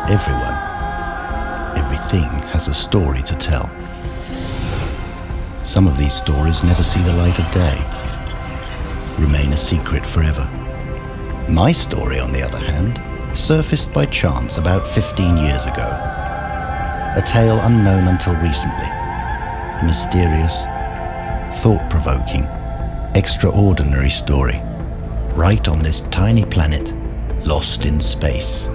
everyone, everything has a story to tell. Some of these stories never see the light of day, remain a secret forever. My story, on the other hand, surfaced by chance about 15 years ago. A tale unknown until recently. A mysterious, thought-provoking, extraordinary story, right on this tiny planet, lost in space.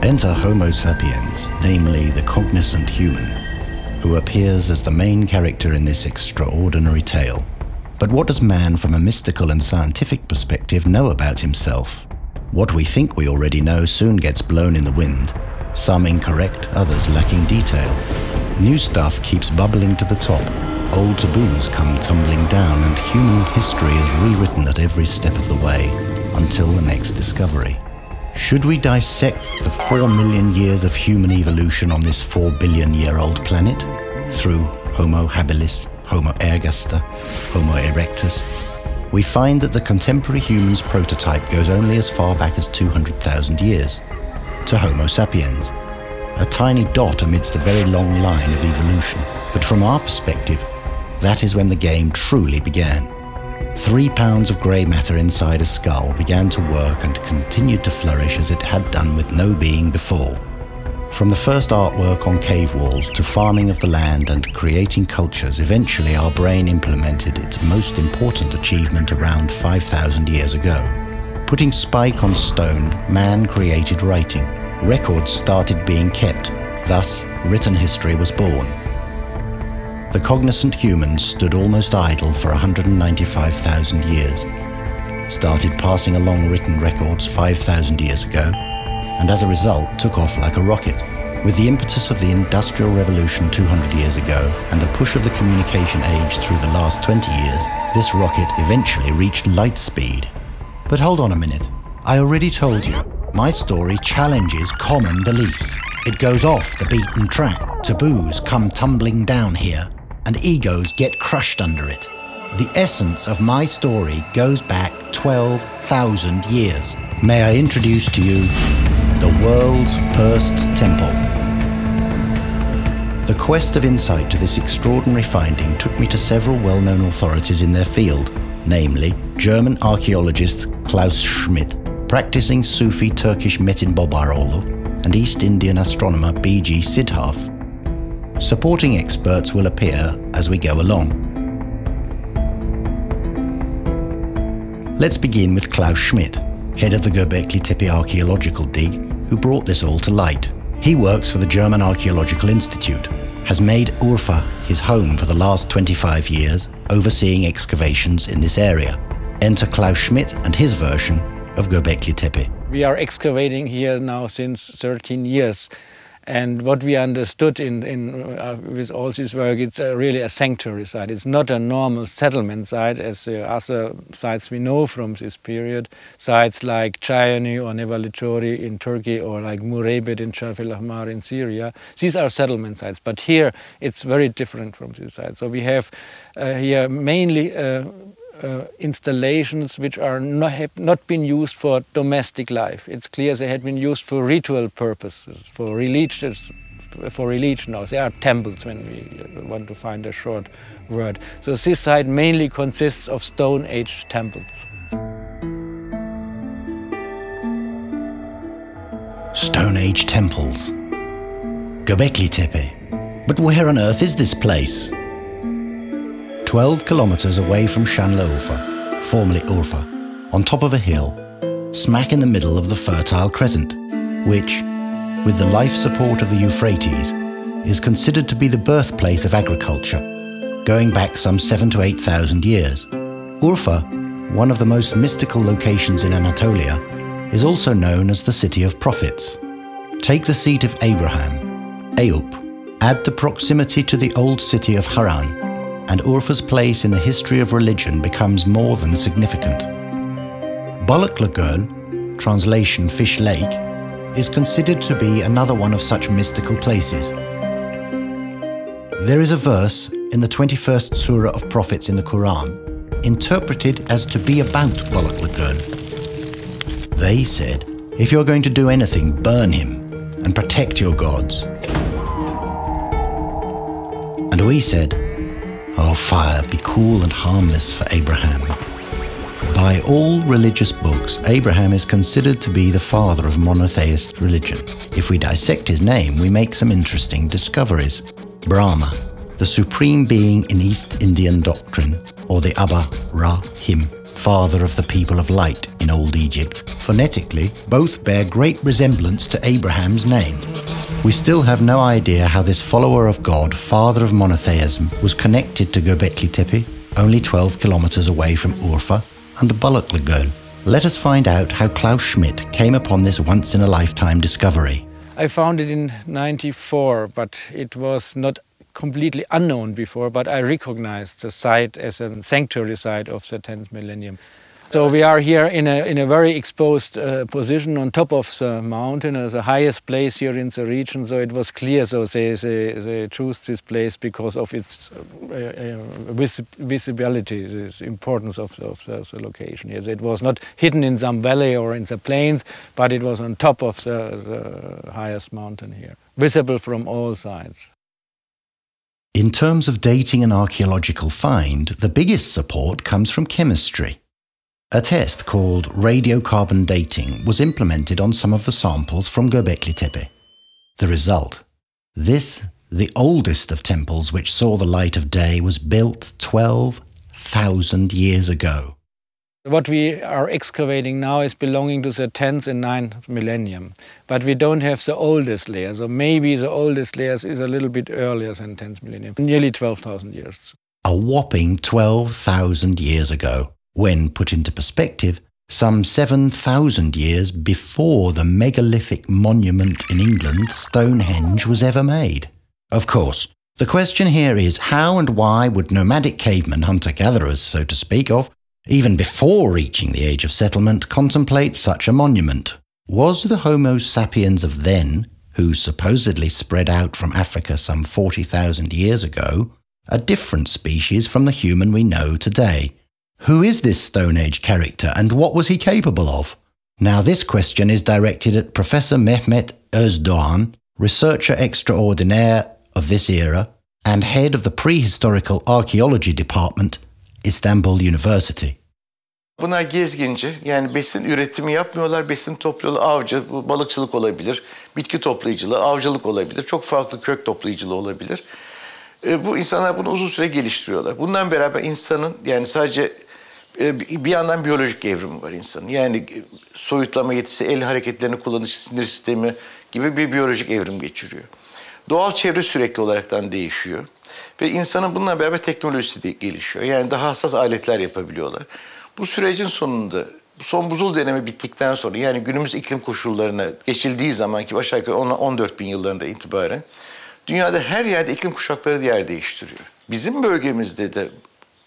Enter Homo sapiens, namely the cognizant human, who appears as the main character in this extraordinary tale. But what does man from a mystical and scientific perspective know about himself? What we think we already know soon gets blown in the wind, some incorrect, others lacking detail. New stuff keeps bubbling to the top, old taboos come tumbling down, and human history is rewritten at every step of the way, until the next discovery. Should we dissect the 4 million years of human evolution on this 4 billion-year-old planet through Homo habilis, Homo ergaster, Homo erectus, we find that the contemporary human's prototype goes only as far back as 200,000 years, to Homo sapiens, a tiny dot amidst a very long line of evolution. But from our perspective, that is when the game truly began. 3 pounds of grey matter inside a skull began to work and continued to flourish as it had done with no being before. From the first artwork on cave walls to farming of the land and creating cultures, eventually our brain implemented its most important achievement around 5,000 years ago. Putting spike on stone, man created writing. Records started being kept, thus written history was born. The cognizant humans stood almost idle for 195,000 years, started passing along written records 5,000 years ago, and as a result took off like a rocket. With the impetus of the Industrial Revolution 200 years ago and the push of the communication age through the last 20 years, this rocket eventually reached light speed. But hold on a minute, I already told you, my story challenges common beliefs. It goes off the beaten track, taboos come tumbling down here, and egos get crushed under it. The essence of my story goes back 12,000 years. May I introduce to you the world's first temple. The quest of insight to this extraordinary finding took me to several well-known authorities in their field, namely German archaeologist Klaus Schmidt, practicing Sufi Turkish Metin Bobaroğlu, and East Indian astronomer B.G. Siddharth. Supporting experts will appear as we go along. Let's begin with Klaus Schmidt, head of the Gobekli Tepe archaeological dig, who brought this all to light. He works for the German Archaeological Institute, has made Urfa his home for the last 25 years, overseeing excavations in this area. Enter Klaus Schmidt and his version of Gobekli Tepe. We are excavating here now since 13 years. And what we understood with all this work, it's really a sanctuary site. It's not a normal settlement site as other sites we know from this period. Sites like Cayenne or Nevalıçori in Turkey or like Murebet in Jafel Ahmar in Syria. These are settlement sites, but here it's very different from this site. So we have here mainly installations which have not been used for domestic life. It's clear they had been used for ritual purposes, for religion now. They are temples when we want to find a short word. So this site mainly consists of Stone Age temples. Stone Age temples. Gobekli Tepe. But where on earth is this place? 12 kilometers away from Şanlıurfa, formerly Urfa, on top of a hill, smack in the middle of the Fertile Crescent, which, with the life support of the Euphrates, is considered to be the birthplace of agriculture, going back some 7,000 to 8,000 years. Urfa, one of the most mystical locations in Anatolia, is also known as the City of Prophets. Take the seat of Abraham, Eyüp, add the proximity to the old city of Haran, and Urfa's place in the history of religion becomes more than significant. Balıklı Göl, translation Fish Lake, is considered to be another one of such mystical places. There is a verse in the 21st Surah of Prophets in the Quran, interpreted as to be about Balıklı Göl. They said If you're going to do anything, burn him and protect your gods. And we said, "Oh, fire, be cool and harmless for Abraham." By all religious books, Abraham is considered to be the father of monotheist religion. If we dissect his name, we make some interesting discoveries. Brahma, the supreme being in East Indian doctrine, or the Abba, Ra, him, father of the people of light in Old Egypt. Phonetically, both bear great resemblance to Abraham's name. We still have no idea how this follower of God, father of monotheism, was connected to Gobekli Tepe, only 12 kilometers away from Urfa, and Balıklıgöl. Let us find out how Klaus Schmidt came upon this once-in-a-lifetime discovery. I found it in '94, but it was not completely unknown before, but I recognized the site as a sanctuary site of the 10th millennium. So we are here in a very exposed position on top of the mountain, the highest place here in the region. So it was clear. So they chose this place because of its visibility, the importance of the location. Yes, it was not hidden in some valley or in the plains, but it was on top of the highest mountain here, visible from all sides. In terms of dating an archaeological find, the biggest support comes from chemistry. A test called radiocarbon dating was implemented on some of the samples from Gobekli Tepe. The result: this, the oldest of temples which saw the light of day, was built 12,000 years ago. What we are excavating now is belonging to the 10th and 9th millennium, but we don't have the oldest layers, so maybe the oldest layers is a little bit earlier than 10th millennium, nearly 12,000 years. A whopping 12,000 years ago. When put into perspective, some 7,000 years before the megalithic monument in England, Stonehenge, was ever made. Of course, the question here is how and why would nomadic cavemen, hunter-gatherers, so to speak of, even before reaching the age of settlement, contemplate such a monument? Was the Homo sapiens of then, who supposedly spread out from Africa some 40,000 years ago, a different species from the human we know today? Who is this Stone Age character and what was he capable of? Now this question is directed at Professor Mehmet Özdoğan, researcher extraordinaire of this era and head of the Prehistorical Archaeology Department, Istanbul University. Bunlar gezginci, yani besin üretimi yapmıyorlar, besin topluyorlar, avcı, balıkçılık olabilir, bitki toplayıcılığı, avcılık olabilir, çok farklı kök toplayıcılığı olabilir. Bu insanlar bunu uzun süre geliştiriyorlar. Bundan beraber insanın, yani sadece bir yandan biyolojik evrimi var insanın. Yani soyutlama yetisi, el hareketlerini kullanışı, sinir sistemi gibi bir biyolojik evrim geçiriyor. Doğal çevre sürekli olaraktan değişiyor. Ve insanın bununla beraber teknolojisi de gelişiyor. Yani daha hassas aletler yapabiliyorlar. Bu sürecin sonunda, son buzul dönemi bittikten sonra, yani günümüz iklim koşullarına geçildiği zaman ki aşağı yukarı 14 bin yıllarında itibaren dünyada her yerde iklim kuşakları yer değiştiriyor. Bizim bölgemizde de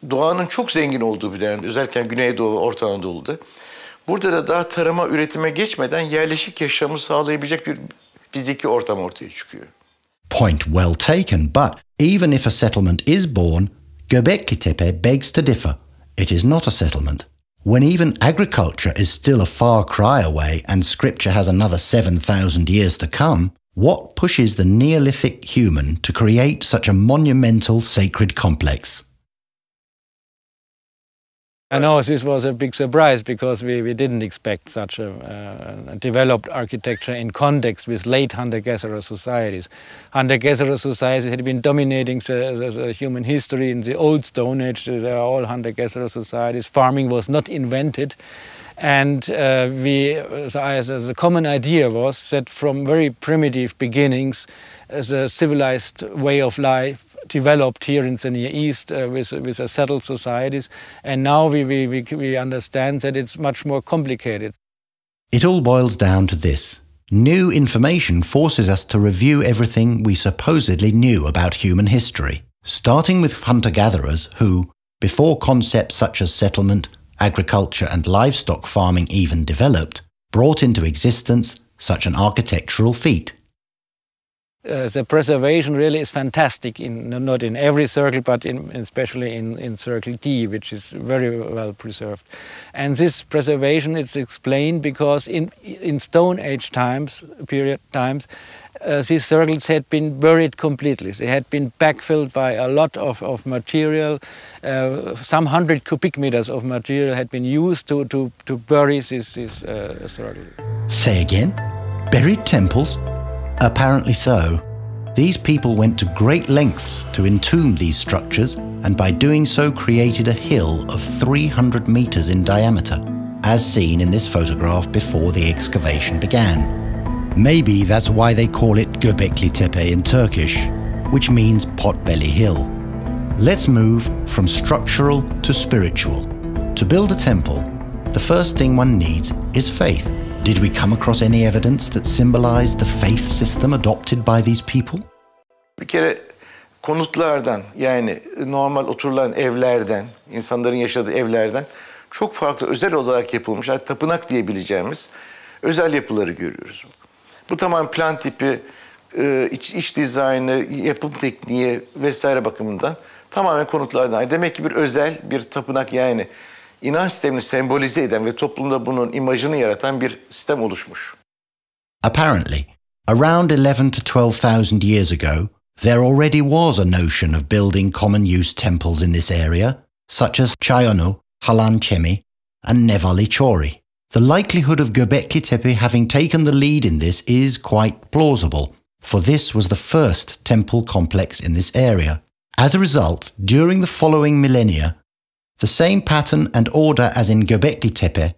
doğanın çok zengin olduğu bir dönemde, özellikle Güneydoğu ve Orta Anadolu'da, burada da daha tarıma, üretime geçmeden yerleşik yaşamı sağlayabilecek bir fiziki ortam ortaya çıkıyor. Point well taken, but even if a settlement is born, Gobekli Tepe begs to differ. It is not a settlement. When even agriculture is still a far cry away and scripture has another 7,000 years to come, what pushes the Neolithic human to create such a monumental sacred complex? I know this was a big surprise because we didn't expect such a developed architecture in context with late hunter-gatherer societies. Hunter-gatherer societies had been dominating the human history in the old Stone Age. They are all hunter-gatherer societies. Farming was not invented. And the common idea was that from very primitive beginnings, the civilized way of life developed here in the Near East with the settled societies, and now we understand that it's much more complicated. It all boils down to this. New information forces us to review everything we supposedly knew about human history, starting with hunter-gatherers who, before concepts such as settlement, agriculture and livestock farming even developed, brought into existence such an architectural feat. The preservation really is fantastic, not in every circle, but especially in Circle D, which is very well preserved. And this preservation is explained because in Stone Age times, these circles had been buried completely. They had been backfilled by a lot of material. Some 100 cubic meters of material had been used to bury this circle. Say again? Buried temples? Apparently so. These people went to great lengths to entomb these structures, and by doing so created a hill of 300 meters in diameter, as seen in this photograph before the excavation began. Maybe that's why they call it Gobekli Tepe in Turkish, which means Potbelly Hill. Let's move from structural to spiritual. To build a temple, the first thing one needs is faith. Did we come across any evidence that symbolized the faith system adopted by these people? Bir kere konutlardan, yani normal oturulan evlerden, insanların yaşadığı evlerden çok farklı özel olarak yapılmış, yani tapınak diyebileceğimiz özel yapıları görüyoruz. Bu tamamen plan tipi, iç dizaynı, yapım tekniği vesaire bakımından tamamen konutlardan. Demek ki bir özel bir tapınak, yani inanç sistemini sembolize eden ve toplumda bunun imajını yaratan bir sistem oluşmuş. Apparently, around 11 to 12,000 years ago, there already was a notion of building common-use temples in this area, such as Chayonu, Halanchemi, and Nevali Chori. The likelihood of Gobekli Tepe having taken the lead in this is quite plausible, for this was the first temple complex in this area. As a result, during the following millennia, the same pattern and order as in Gobekli Tepe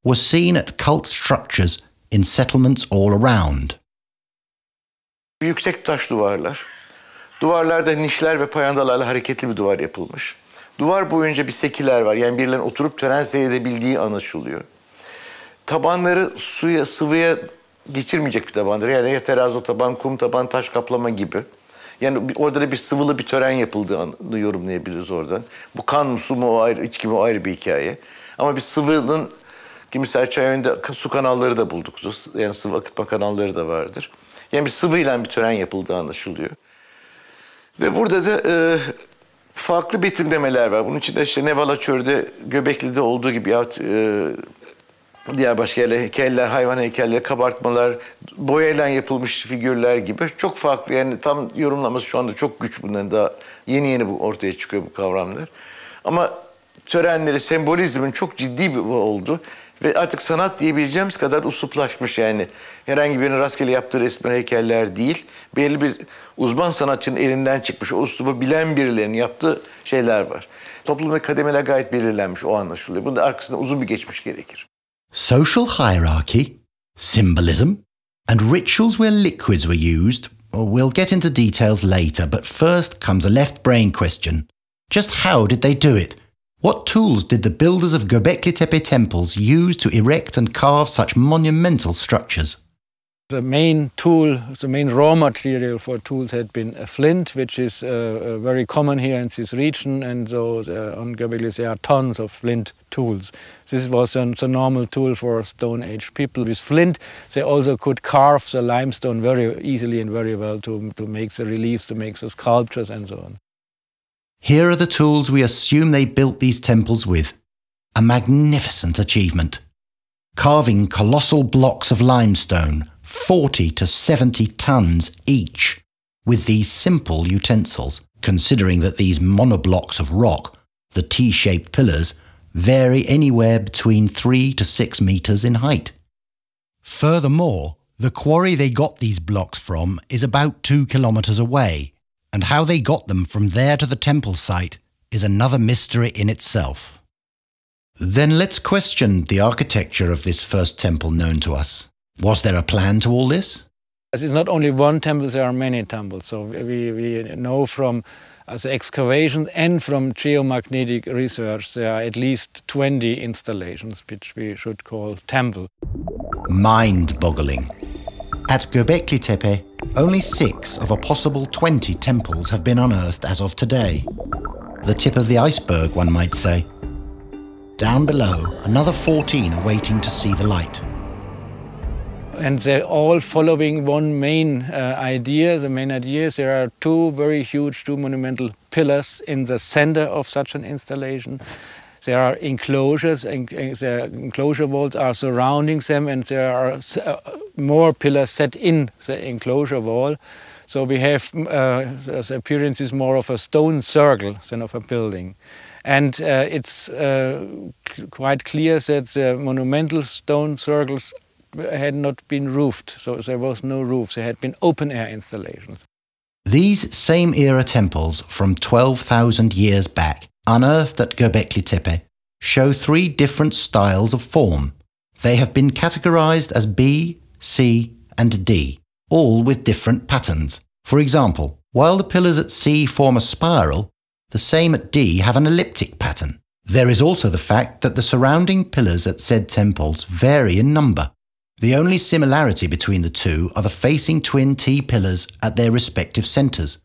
was seen at cult structures in settlements all around. Yüksek taş duvarlar. Duvarlarda nişler ve payandalarla hareketli bir duvar yapılmış. Duvar boyunca bir sekiler var. Yani birilerinin oturup tören seyredebildiği anlaşılıyor. Tabanları sıvıya geçirmeyecek bir tabandır. Yani ya terazi taban, kum taban, taş kaplama gibi. Yani orada da bir sıvılı bir tören yapıldığını yorumlayabiliriz oradan. Bu kan mı, su mu o ayrı, içki mi o ayrı bir hikaye. Ama bir sıvının, mesela Çayönü'nde su kanalları da bulduk. Yani sıvı akıtma kanalları da vardır. Yani bir sıvıyla bir tören yapıldığı anlaşılıyor. Ve burada da farklı betimlemeler var. Bunun içinde işte Nevala Çöl'de, Göbekli'de olduğu gibi ya diğer başka yerler, heykeller, hayvan heykelleri, kabartmalar, boyayla yapılmış figürler gibi çok farklı. Yani tam yorumlaması şu anda çok güç, bunların daha yeni bu ortaya çıkıyor bu kavramlar. Ama törenleri, sembolizmin çok ciddi bir oldu ve artık sanat diyebileceğimiz kadar usluplaşmış, yani herhangi birinin rastgele yaptığı resimler, heykeller değil, belli bir uzman sanatçının elinden çıkmış, o uslubu bilen birilerinin yaptığı şeyler var. Toplumda kademeler gayet belirlenmiş, o anlaşılıyor. Bunun da arkasında uzun bir geçmiş gerekir. Social hierarchy, symbolism, and rituals where liquids were used. We'll get into details later, but first comes a left brain question. Just how did they do it? What tools did the builders of Gobekli Tepe temples use to erect and carve such monumental structures? The main tool, the main raw material for tools had been a flint, which is very common here in this region, and so on Gobekli there are tons of flint tools. This was a normal tool for Stone Age people. With flint, they also could carve the limestone very easily and very well to make the reliefs, to make the sculptures and so on. Here are the tools we assume they built these temples with. A magnificent achievement. Carving colossal blocks of limestone, 40 to 70 tons each, with these simple utensils, considering that these monoblocks of rock, the T-shaped pillars, vary anywhere between 3 to 6 meters in height. Furthermore, the quarry they got these blocks from is about 2 kilometers away, and how they got them from there to the temple site is another mystery in itself. Then let's question the architecture of this first temple known to us. Was there a plan to all this? It's not only one temple, there are many temples. So we know from the excavations and from geomagnetic research there are at least 20 installations, which we should call temple. Mind-boggling. At Gobekli Tepe, only 6 of a possible 20 temples have been unearthed as of today. The tip of the iceberg, one might say. Down below, another 14 are waiting to see the light. And they're all following one main idea. The main idea is there are two very huge, two monumental pillars in the center of such an installation. There are enclosures, and the enclosure walls are surrounding them, and there are more pillars set in the enclosure wall. So we have the appearance is more of a stone circle than of a building. And it's quite clear that the monumental stone circles had not been roofed, so there was no roof. They had been open-air installations. These same-era temples from 12,000 years back, unearthed at Gobekli Tepe, show three different styles of form. They have been categorized as B, C, and D, all with different patterns. For example, while the pillars at C form a spiral, the same at D have an elliptic pattern. There is also the fact that the surrounding pillars at said temples vary in number. The only similarity between the two are the facing twin T-pillars at their respective centres.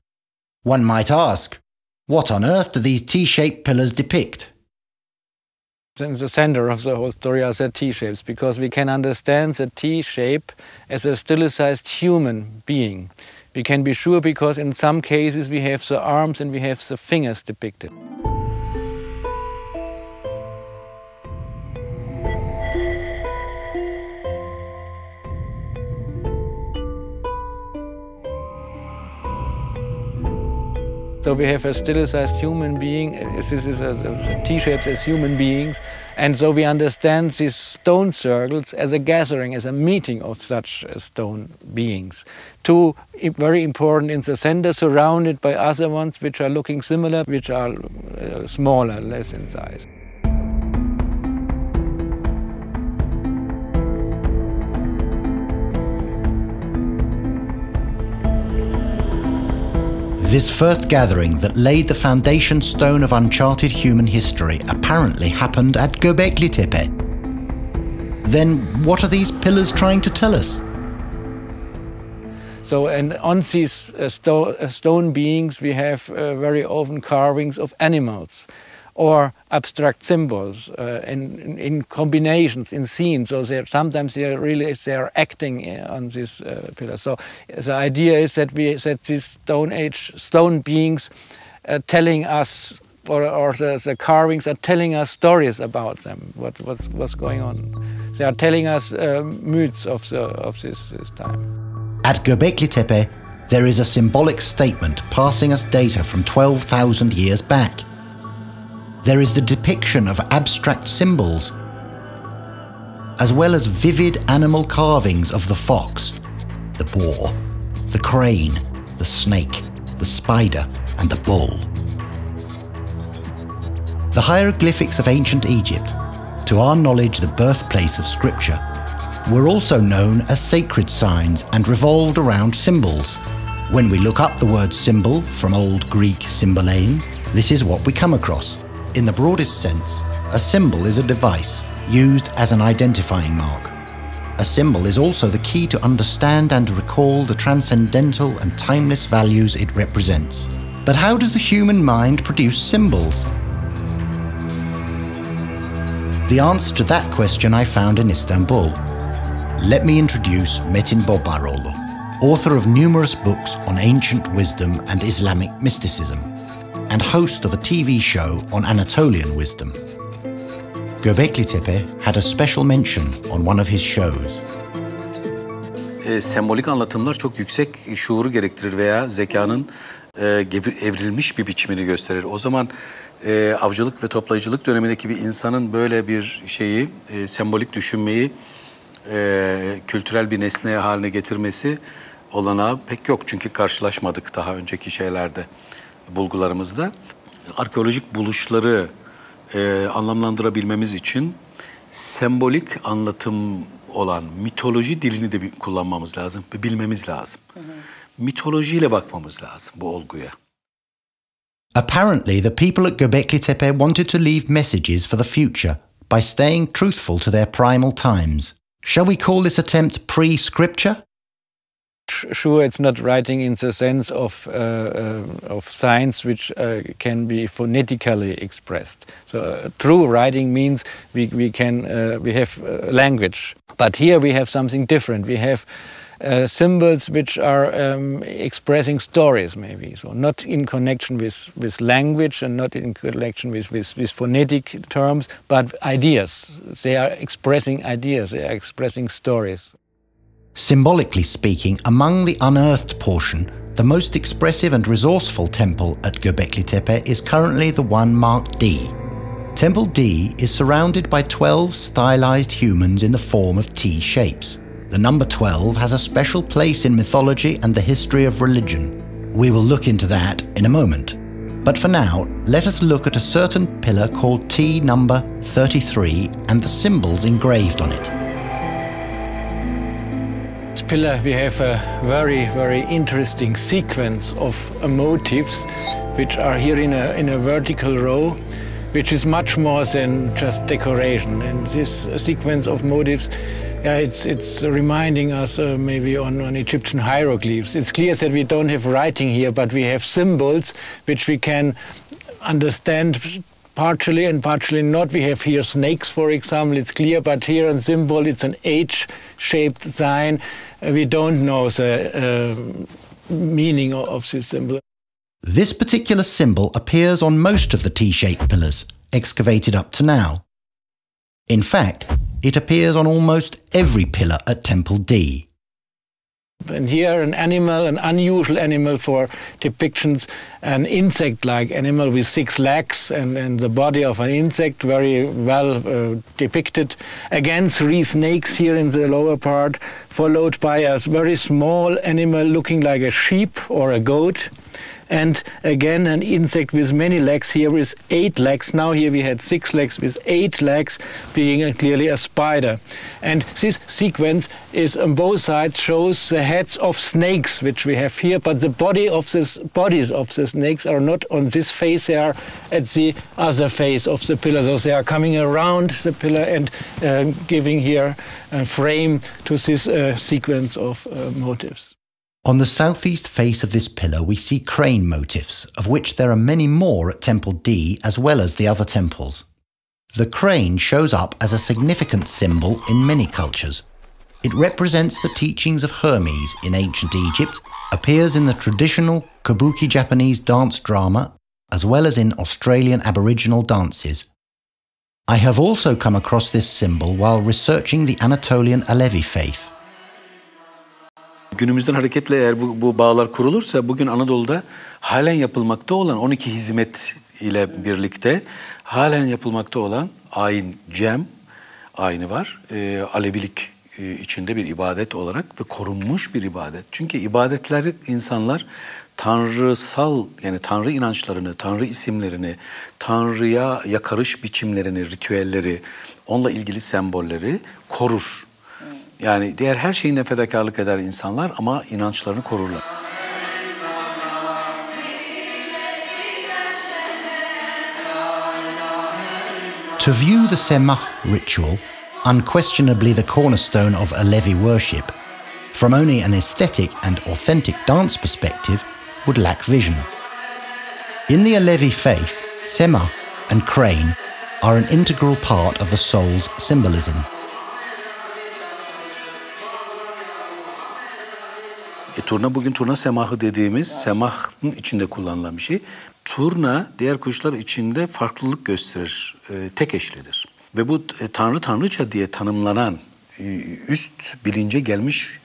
One might ask, what on earth do these T-shaped pillars depict? In the center of the whole story are the T-shapes, because we can understand the T-shape as a stilized human being. We can be sure because in some cases we have the arms and we have the fingers depicted. So we have a stilized human being. This is T-shapes as human beings, and so we understand these stone circles as a gathering, as a meeting of such stone beings. Two very important in the center, surrounded by other ones which are looking similar, which are smaller, less in size. This first gathering that laid the foundation stone of uncharted human history apparently happened at Gobekli Tepe. Then what are these pillars trying to tell us? So, and on these stone beings we have very often carvings of animals or abstract symbols in combinations, in scenes. So sometimes they're acting on these pillars. So the idea is that these Stone Age stone beings telling us, or the carvings are telling us stories about them, what's going on. They are telling us myths of this time. At Gobekli Tepe, there is a symbolic statement passing us data from 12,000 years back. There is the depiction of abstract symbols, as well as vivid animal carvings of the fox, the boar, the crane, the snake, the spider, and the bull. The hieroglyphics of ancient Egypt, to our knowledge the birthplace of scripture, were also known as sacred signs and revolved around symbols. When we look up the word symbol from Old Greek symbolain, this is what we come across. In the broadest sense, a symbol is a device used as an identifying mark. A symbol is also the key to understand and recall the transcendental and timeless values it represents. But how does the human mind produce symbols? The answer to that question I found in Istanbul. Let me introduce Metin Bobaroğlu, author of numerous books on ancient wisdom and Islamic mysticism, and host of a TV show on Anatolian wisdom. Gobekli Tepe had a special mention on one of his shows. Sembolik anlatımlar çok yüksek şuuru gerektirir veya zekanın evrilmiş bir biçimini gösterir. O zaman avcılık ve toplayıcılık dönemindeki bir insanın böyle bir şeyi, sembolik düşünmeyi kültürel bir nesne haline getirmesi olanağı pek yok. Çünkü karşılaşmadık daha önceki şeylerde, bulgularımızda. Arkeolojik buluşları anlamlandırabilmemiz için sembolik anlatım olan mitoloji dilini de kullanmamız lazım ve bilmemiz lazım. Mitolojiyle bakmamız lazım bu olguya. Apparently, the people at Gobekli Tepe wanted to leave messages for the future by staying truthful to their primal times. Shall we call this attempt pre-scripture? Sure, it's not writing in the sense of signs which can be phonetically expressed. So true writing means we have language, but here we have something different. We have symbols which are expressing stories, maybe. So not in connection with language and not in connection with phonetic terms, but ideas. They are expressing ideas. They are expressing stories. Symbolically speaking, among the unearthed portion, the most expressive and resourceful temple at Gobekli Tepe is currently the one marked D. Temple D is surrounded by 12 stylized humans in the form of T shapes. The number 12 has a special place in mythology and the history of religion. We will look into that in a moment. But for now, let us look at a certain pillar called T number 33 and the symbols engraved on it. Pillar we have a very interesting sequence of motifs which are here in a vertical row, which is much more than just decoration. And this sequence of motifs, it's reminding us maybe on Egyptian hieroglyphs. It's clear that we don't have writing here, but we have symbols which we can understand partially and partially not. We have here snakes, for example, it's clear, but here in symbol it's an H-shaped sign. We don't know the meaning of this symbol. This particular symbol appears on most of the T-shaped pillars, excavated up to now. In fact, it appears on almost every pillar at Temple D. And here an animal, an unusual animal for depictions, an insect-like animal with 6 legs and the body of an insect, very well depicted. Again, 3 snakes here in the lower part, followed by a very small animal looking like a sheep or a goat. And again, an insect with many legs here with 8 legs. Now here we had 6 legs with 8 legs, being clearly a spider. And this sequence is on both sides shows the heads of snakes, which we have here, but the bodies of the snakes are not on this face, they are at the other face of the pillar. So they are coming around the pillar and giving here a frame to this sequence of motifs. On the southeast face of this pillar we see crane motifs, of which there are many more at Temple D as well as the other temples. The crane shows up as a significant symbol in many cultures. It represents the teachings of Hermes in ancient Egypt, appears in the traditional kabuki Japanese dance drama, as well as in Australian Aboriginal dances. I have also come across this symbol while researching the Anatolian Alevi faith. Günümüzden hareketle eğer bu bağlar kurulursa bugün Anadolu'da halen yapılmakta olan 12 hizmet ile birlikte halen yapılmakta olan ayin, cem ayini var. Alevilik içinde bir ibadet olarak ve korunmuş bir ibadet. Çünkü ibadetleri insanlar tanrısal yani tanrı inançlarını, tanrı isimlerini, tanrıya yakarış biçimlerini, ritüelleri, onunla ilgili sembolleri korur. Yani diğer her şeyinden fedakarlık eder insanlar ama inançlarını korurlar. To view the Semah ritual, unquestionably the cornerstone of Alevi worship, from only an aesthetic and authentic dance perspective, would lack vision. In the Alevi faith, Semah and crane are an integral part of the soul's symbolism. Turna bugün turna semahı dediğimiz semahın içinde kullanılan bir şey. Turna diğer kuşlar içinde farklılık gösterir, tek eşlidir. Ve bu tanrı tanrıça diye tanımlanan üst bilince gelmiş,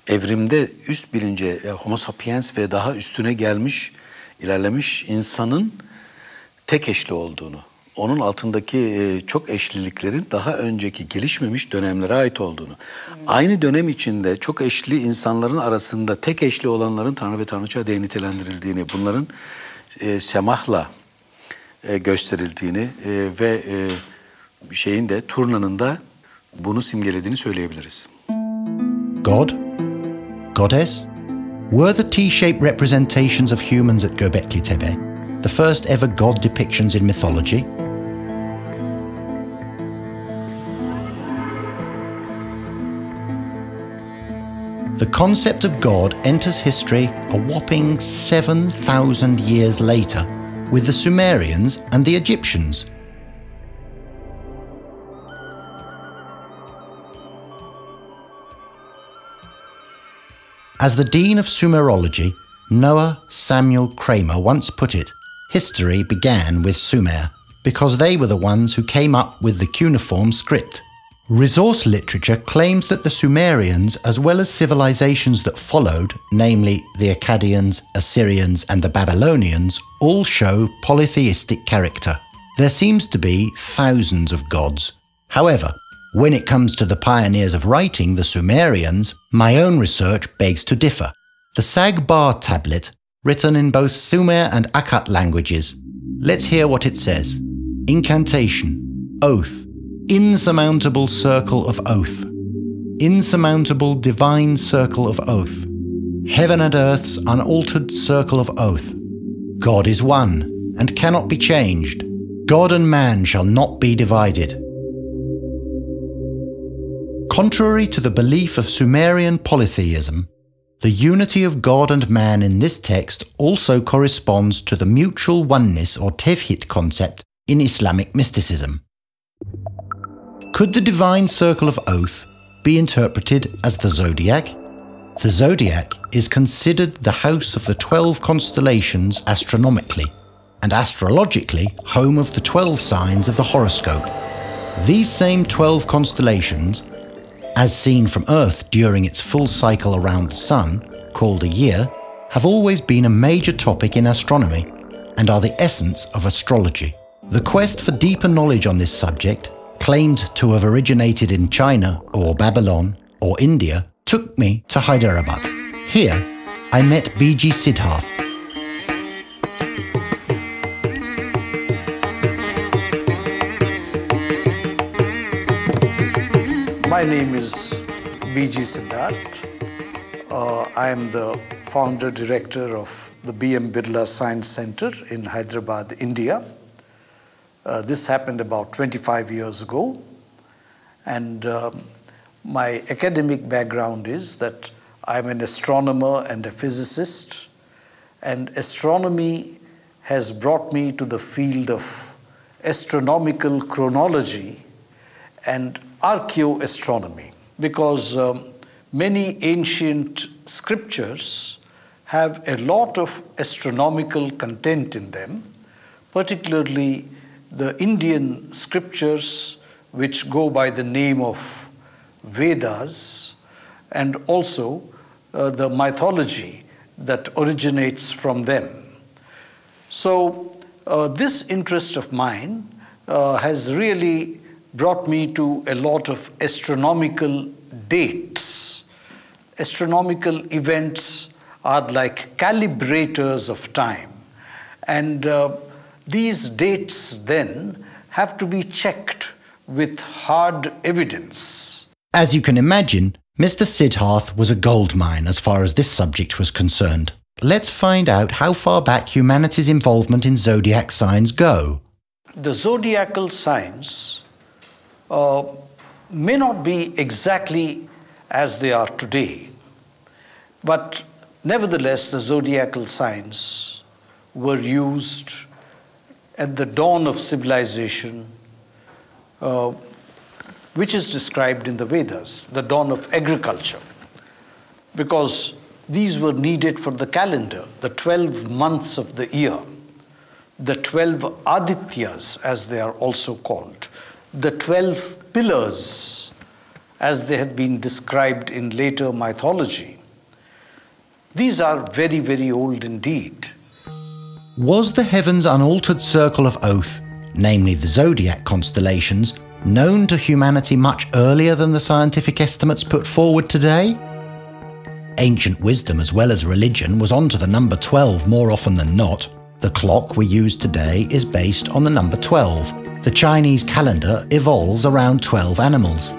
evrimde üst bilince Homo sapiens ve daha üstüne gelmiş, ilerlemiş insanın tek eşli olduğunu, onun altındaki çok eşliliklerin daha önceki gelişmemiş dönemlere ait olduğunu, aynı dönem içinde çok eşli insanların arasında tek eşli olanların tanrı ve tanrıça diye nitelendirildiğini, bunların semahla gösterildiğini ve şeyin de turnanın da bunu simgelediğini söyleyebiliriz. God? Goddess? Were the T-shaped representations of humans at Gobekli Tepe the first ever god depictions in mythology? the concept of God enters history a whopping 7,000 years later with the Sumerians and the Egyptians. As the Dean of Sumerology, Noah Samuel Kramer, once put it, history began with Sumer, because they were the ones who came up with the cuneiform script. Resource literature claims that the Sumerians, as well as civilizations that followed, namely the Akkadians, Assyrians and the Babylonians, all show polytheistic character. There seems to be thousands of gods. However, when it comes to the pioneers of writing, the Sumerians, my own research begs to differ. The Sag-Bar tablet, written in both Sumer and Akkad languages. Let's hear what it says. Incantation, oath, insurmountable circle of oath, insurmountable divine circle of oath, heaven and earth's unaltered circle of oath. God is one and cannot be changed. God and man shall not be divided. Contrary to the belief of Sumerian polytheism, the unity of God and man in this text also corresponds to the mutual oneness or tevhid concept in Islamic mysticism. Could the divine circle of oath be interpreted as the zodiac? The zodiac is considered the house of the 12 constellations astronomically, and astrologically home of the 12 signs of the horoscope. These same 12 constellations, as seen from Earth during its full cycle around the Sun, called a year, have always been a major topic in astronomy and are the essence of astrology. The quest for deeper knowledge on this subject, claimed to have originated in China or Babylon or India, took me to Hyderabad. Here, I met B.G. Siddharth. My name is B.G. Siddharth. I am the founder director of the B.M. Birla Science Center in Hyderabad, India. This happened about 25 years ago. And my academic background is that I'm an astronomer and a physicist. And astronomy has brought me to the field of astronomical chronology and archaeoastronomy, because many ancient scriptures have a lot of astronomical content in them, particularly the Indian scriptures which go by the name of Vedas, and also the mythology that originates from them. So this interest of mine has really brought me to a lot of astronomical dates. Astronomical events are like calibrators of time. And these dates then have to be checked with hard evidence. As you can imagine, Mr. Siddharth was a goldmine as far as this subject was concerned. Let's find out how far back humanity's involvement in zodiac signs go. The zodiacal signs may not be exactly as they are today, but nevertheless the zodiacal signs were used at the dawn of civilization, which is described in the Vedas, the dawn of agriculture, because these were needed for the calendar, the 12 months of the year, the 12 Adityas as they are also called, the 12 pillars as they have been described in later mythology. These are very, very old indeed. Was the heaven's unaltered circle of oath, namely the zodiac constellations, known to humanity much earlier than the scientific estimates put forward today? Ancient wisdom as well as religion was onto the number 12 more often than not. The clock we use today is based on the number 12. The Chinese calendar evolves around 12 animals.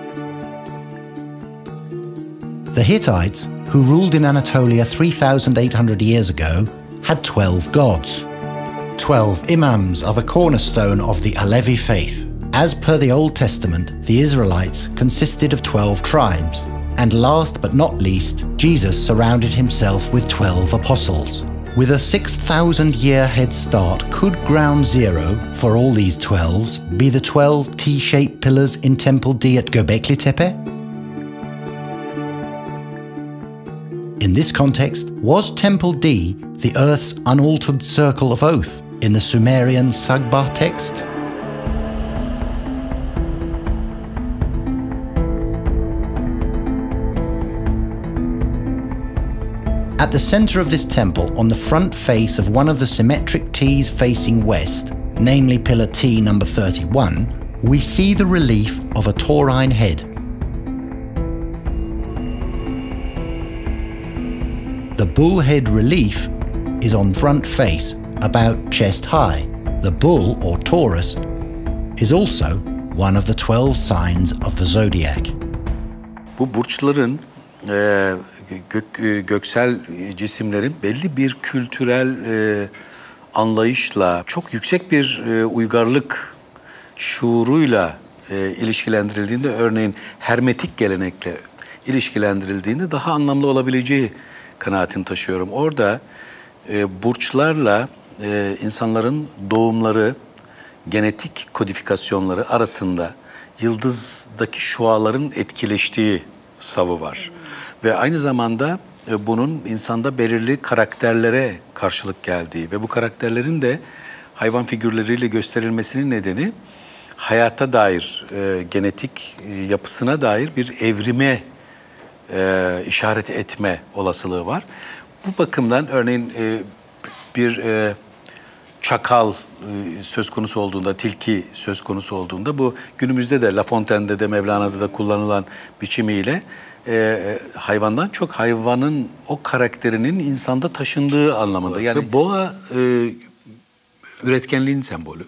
The Hittites, who ruled in Anatolia 3,800 years ago, had 12 gods. 12 imams are the cornerstone of the Alevi faith. As per the Old Testament, the Israelites consisted of 12 tribes, And last but not least, Jesus surrounded himself with 12 apostles. With a 6,000-year head start, could ground zero for all these 12s be the 12 T-shaped pillars in Temple D at Gobekli Tepe? In this context, was Temple D the Earth's unaltered circle of oath in the Sumerian Sagbah text? At the center of this temple, on the front face of one of the symmetric T's facing west, namely pillar T number 31, we see the relief of a taurine head. The bull head relief is on front face, about chest high. The bull, or Taurus, is also one of the 12 signs of the zodiac. Bu burçların göksel cisimlerin belli bir kültürel anlayışla, çok yüksek bir uygarlık şuuruyla ilişkilendirildiğinde, örneğin hermetik gelenekle ilişkilendirildiğinde daha anlamlı olabileceği kanaatini taşıyorum. Orada burçlarla insanların doğumları, genetik kodifikasyonları arasında yıldızdaki şuaların etkileştiği savı var. Ve aynı zamanda bunun insanda belirli karakterlere karşılık geldiği ve bu karakterlerin de hayvan figürleriyle gösterilmesinin nedeni hayata dair, genetik yapısına dair bir evrime işaret etme olasılığı var. Bu bakımdan örneğin bir çakal söz konusu olduğunda, tilki söz konusu olduğunda, bu günümüzde de La Fontaine'de de Mevlana'da da kullanılan biçimiyle hayvandan çok hayvanın o karakterinin insanda taşındığı anlamında. Yani boğa üretkenliğin sembolü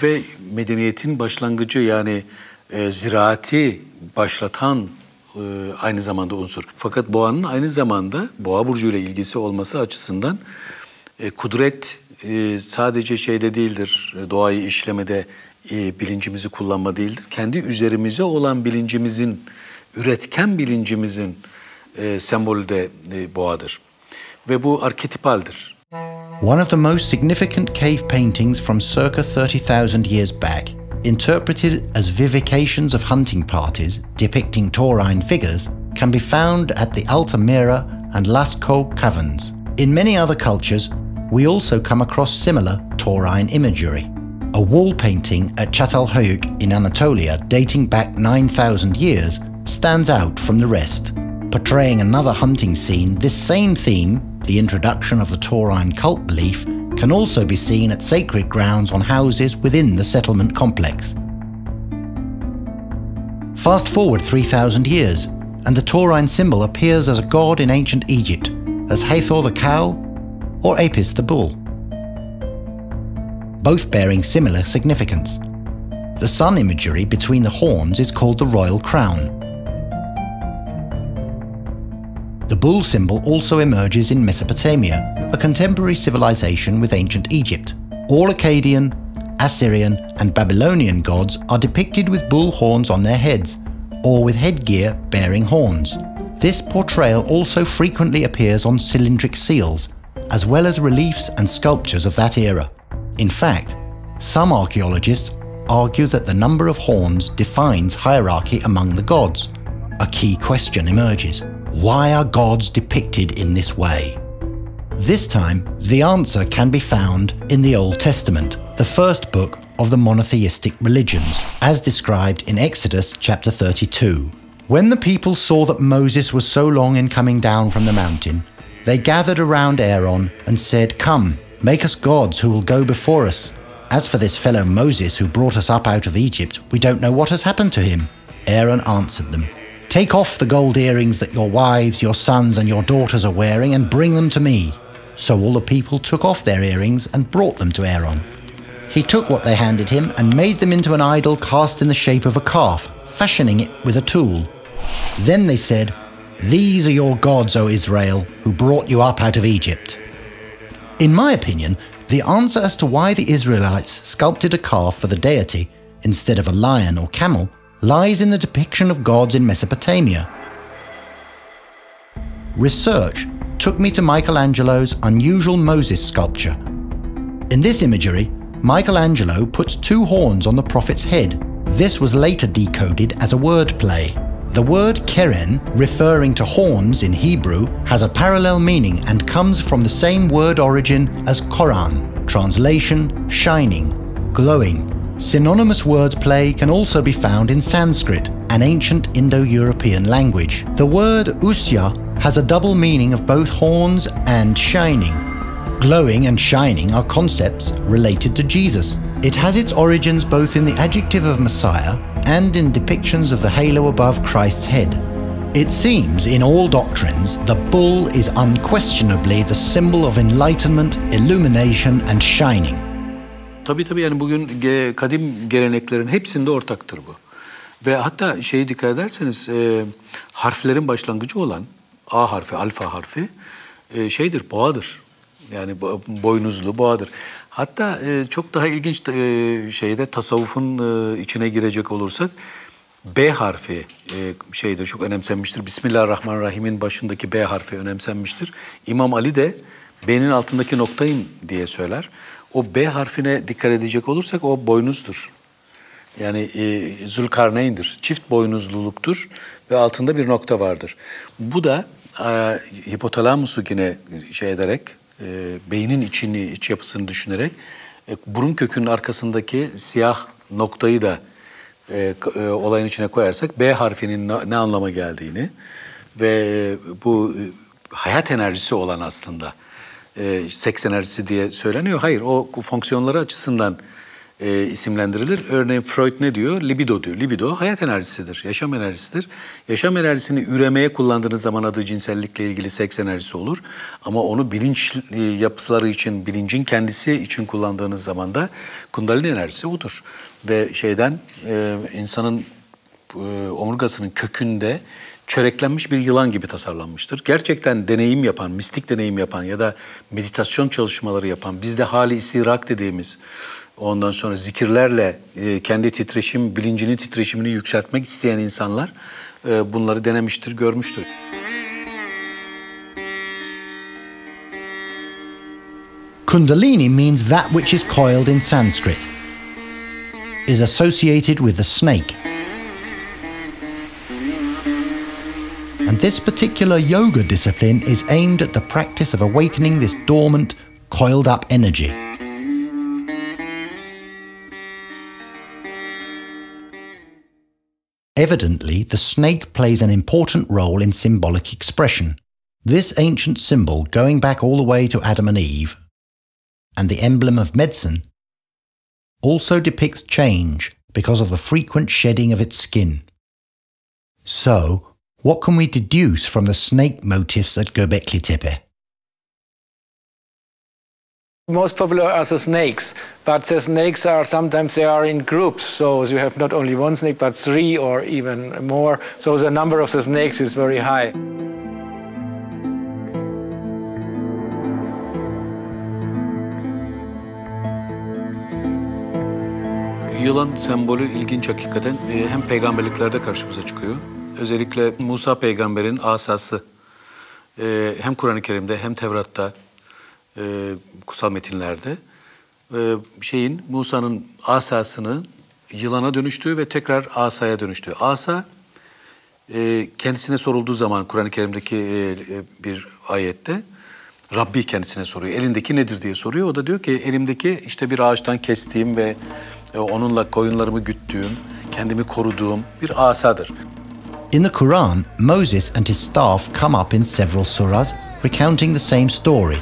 ve medeniyetin başlangıcı, yani ziraati başlatan aynı zamanda unsur. Fakat boğanın aynı zamanda boğa burcuyla ilgisi olması açısından kudret sadece şeyde değildir, doğayı işlemede bilincimizi kullanma değildir. Kendi üzerimize olan bilincimizin, üretken bilincimizin sembolü de boğadır. Ve bu arketipaldir. One of the most significant cave paintings from circa 30,000 years back, interpreted as vivifications of hunting parties depicting taurine figures, can be found at the Altamira and Lascaux caverns. In many other cultures, we also come across similar taurine imagery. A wall painting at Çatalhöyük in Anatolia dating back 9,000 years stands out from the rest. Portraying another hunting scene, this same theme, the introduction of the taurine cult belief, can also be seen at sacred grounds on houses within the settlement complex. Fast forward 3,000 years, and the taurine symbol appears as a god in ancient Egypt, as Hathor the cow or Apis the bull, both bearing similar significance. The sun imagery between the horns is called the royal crown. The bull symbol also emerges in Mesopotamia, a contemporary civilization with ancient Egypt. All Akkadian, Assyrian and Babylonian gods are depicted with bull horns on their heads, or with headgear bearing horns. This portrayal also frequently appears on cylindric seals, as well as reliefs and sculptures of that era. In fact, some archaeologists argue that the number of horns defines hierarchy among the gods. A key question emerges: why are gods depicted in this way? This time, the answer can be found in the Old Testament, the first book of the monotheistic religions, as described in Exodus chapter 32. When the people saw that Moses was so long in coming down from the mountain, they gathered around Aaron and said, "Come, make us gods who will go before us. As for this fellow Moses who brought us up out of Egypt, we don't know what has happened to him." Aaron answered them, "Take off the gold earrings that your wives, your sons and your daughters are wearing and bring them to me." So all the people took off their earrings and brought them to Aaron. He took what they handed him and made them into an idol cast in the shape of a calf, fashioning it with a tool. Then they said, "These are your gods, O Israel, who brought you up out of Egypt." In my opinion, the answer as to why the Israelites sculpted a calf for the deity instead of a lion or camel lies in the depiction of gods in Mesopotamia. Research took me to Michelangelo's unusual Moses sculpture. In this imagery, Michelangelo puts two horns on the prophet's head. This was later decoded as a word play. The word keren, referring to horns in Hebrew, has a parallel meaning and comes from the same word origin as Quran, translation, shining, glowing. Synonymous wordplay can also be found in Sanskrit, an ancient Indo-European language. The word usya has a double meaning of both horns and shining. Glowing and shining are concepts related to Jesus. It has its origins both in the adjective of Messiah and in depictions of the halo above Christ's head. It seems in all doctrines the bull is unquestionably the symbol of enlightenment, illumination and shining. Tabii yani bugün kadim geleneklerin hepsinde ortaktır bu. Ve hatta şeye dikkat ederseniz harflerin başlangıcı olan A harfi, alfa harfi şeydir, boğadır. Yani boynuzlu boğadır. Hatta çok daha ilginç şeyde tasavvufun içine girecek olursak B harfi şeyde çok önemsenmiştir. Bismillahirrahmanirrahim'in başındaki B harfi önemsenmiştir. İmam Ali de B'nin altındaki noktayım diye söyler. O B harfine dikkat edecek olursak o boynuzdur. Yani Zülkarneyn'dir. Çift boynuzluluktur ve altında bir nokta vardır. Bu da hipotalamusu yine şey ederek beynin iç yapısını düşünerek burun kökünün arkasındaki siyah noktayı da olayın içine koyarsak B harfinin ne anlama geldiğini ve bu hayat enerjisi olan aslında seks enerjisi diye söyleniyor. Hayır, o fonksiyonları açısından isimlendirilir. Örneğin Freud ne diyor? Libido diyor. Libido hayat enerjisidir, yaşam enerjisidir. Yaşam enerjisini üremeye kullandığınız zaman adı cinsellikle ilgili seks enerjisi olur. Ama onu bilinç yapıları için, bilincin kendisi için kullandığınız zaman da kundalini enerjisi odur. Ve insanın omurgasının kökünde çöreklenmiş bir yılan gibi tasarlanmıştır. Gerçekten deneyim yapan, mistik deneyim yapan ya da meditasyon çalışmaları yapan, bizde hali istirak dediğimiz, ondan sonra zikirlerle kendi bilincinin titreşimini yükseltmek isteyen insanlar bunları denemiştir, görmüştür. Kundalini means that which is coiled in Sanskrit, is associated with the snake. And this particular yoga discipline is aimed at the practice of awakening this dormant, coiled up energy. Evidently, the snake plays an important role in symbolic expression. This ancient symbol, going back all the way to Adam and Eve, and the emblem of medicine, also depicts change because of the frequent shedding of its skin. So, what can we deduce from the snake motifs at Gobekli Tepe? Most popular are the snakes, but the snakes are sometimes they are in groups, so you have not only one snake but three or even more, so the number of the snakes is very high. Yılan sembolü ilginç hakikaten. Hem peygamberliklerde karşımıza çıkıyor. Özellikle Musa peygamberin asası hem Kur'an-ı Kerim'de hem Tevrat'ta kutsal metinlerde Musa'nın asasını yılana dönüştüğü ve tekrar asaya dönüştüğü. Asa kendisine sorulduğu zaman Kur'an-ı Kerim'deki bir ayette Rabbi kendisine soruyor. Elindeki nedir diye soruyor. O da diyor ki elimdeki işte bir ağaçtan kestiğim ve onunla koyunlarımı güttüğüm, kendimi koruduğum bir asadır. In the Quran, Moses and his staff come up in several surahs recounting the same story.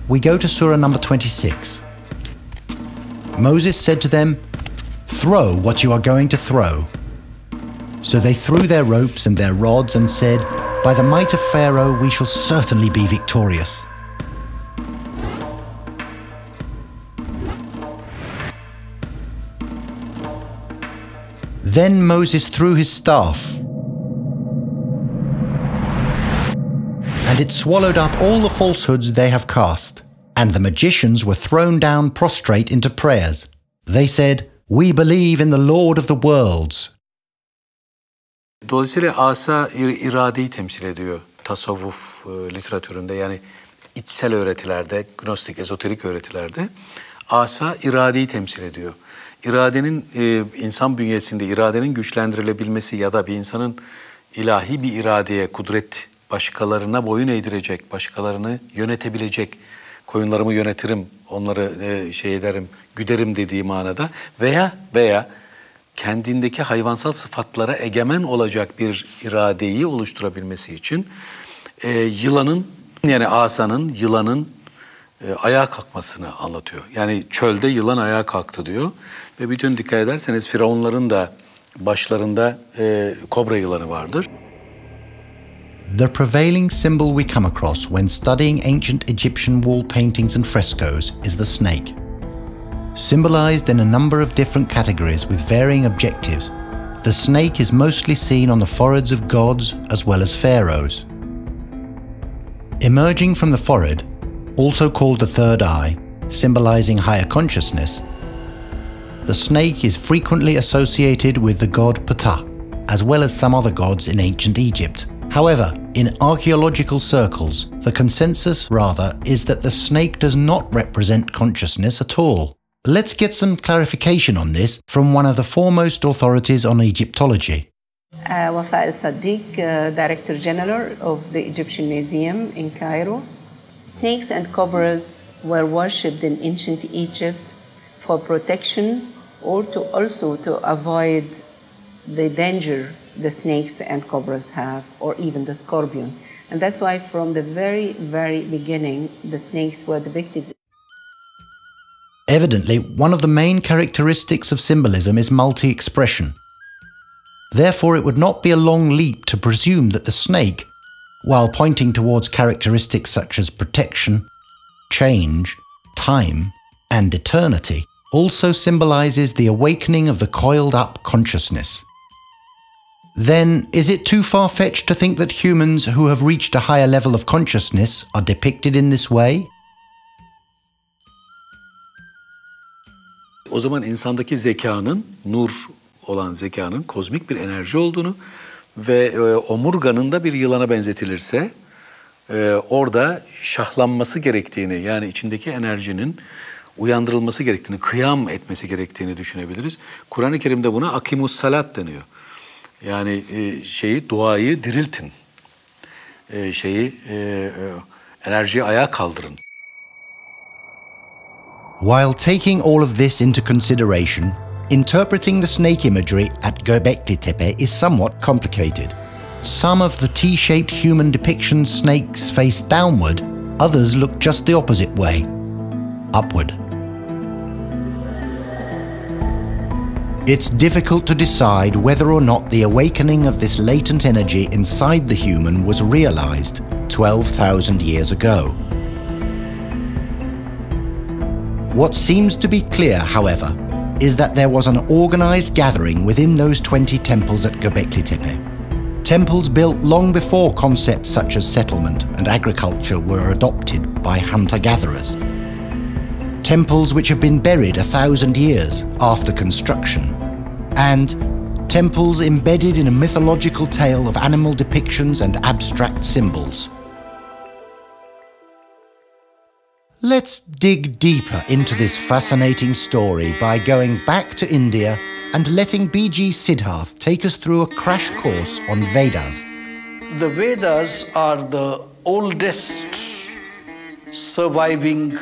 We go to surah number 26. Moses said to them, "Throw what you are going to throw." So they threw their ropes and their rods and said, "By the might of Pharaoh we shall certainly be victorious." Then Moses threw his staff, and it swallowed up all the falsehoods they have cast. And the magicians were thrown down prostrate into prayers. They said, "We believe in the Lord of the worlds." Dolayısıyla asa iradeyi temsil ediyor tasavvuf literatüründe, yani içsel öğretilerde, gnostik, ezoterik öğretilerde asa iradeyi temsil ediyor. İradenin insan bünyesinde iradenin güçlendirilebilmesi ya da bir insanın ilahi bir iradeye, kudret, başkalarına boyun eğdirecek, başkalarını yönetebilecek, koyunlarımı yönetirim, onları şey ederim, güderim dediği manada veya kendindeki hayvansal sıfatlara egemen olacak bir iradeyi oluşturabilmesi için yılanın, yani asanın, yılanın ayağa kalkmasını anlatıyor. Yani çölde yılan ayağa kalktı diyor. Ve bütün dikkat ederseniz Firavunların da başlarında kobra yılanı vardır. The prevailing symbol we come across when studying ancient Egyptian wall paintings and frescoes is the snake. Symbolized in a number of different categories with varying objectives, the snake is mostly seen on the foreheads of gods as well as pharaohs. Emerging from the forehead, also called the third eye, symbolizing higher consciousness, the snake is frequently associated with the god Ptah, as well as some other gods in ancient Egypt. However, in archaeological circles, the consensus rather is that the snake does not represent consciousness at all. Let's get some clarification on this from one of the foremost authorities on Egyptology. Wafa al-Sadiq, Director General of the Egyptian Museum in Cairo. Snakes and cobras were worshipped in ancient Egypt for protection or also to avoid the danger the snakes and cobras have, or even the scorpion. And that's why from the very, very beginning, the snakes were depicted. Evidently, one of the main characteristics of symbolism is multi-expression. Therefore, it would not be a long leap to presume that the snake, while pointing towards characteristics such as protection, change, time, and eternity, also symbolizes the awakening of the coiled-up consciousness. Then, is it too far-fetched to think that humans who have reached a higher level of consciousness are depicted in this way? O zaman insandaki zekanın, nur olan zekanın kozmik bir enerji olduğunu ve omurganın da bir yılana benzetilirse orada şahlanması gerektiğini, yani içindeki enerjinin uyandırılması gerektiğini, kıyam etmesi gerektiğini düşünebiliriz. Kur'an-ı Kerim'de buna akimus salat deniyor. Yani duayı diriltin, enerjiyi ayağa kaldırın. While taking all of this into consideration, interpreting the snake imagery at Gobekli Tepe is somewhat complicated. Some of the T-shaped human depictions snakes face downward, others look just the opposite way, upward. It's difficult to decide whether or not the awakening of this latent energy inside the human was realized 12,000 years ago. What seems to be clear, however, is that there was an organized gathering within those 20 temples at Gobekli Tepe. Temples built long before concepts such as settlement and agriculture were adopted by hunter-gatherers. Temples which have been buried 1,000 years after construction. And temples embedded in a mythological tale of animal depictions and abstract symbols. Let's dig deeper into this fascinating story by going back to India and letting B.G. Siddharth take us through a crash course on Vedas. The Vedas are the oldest surviving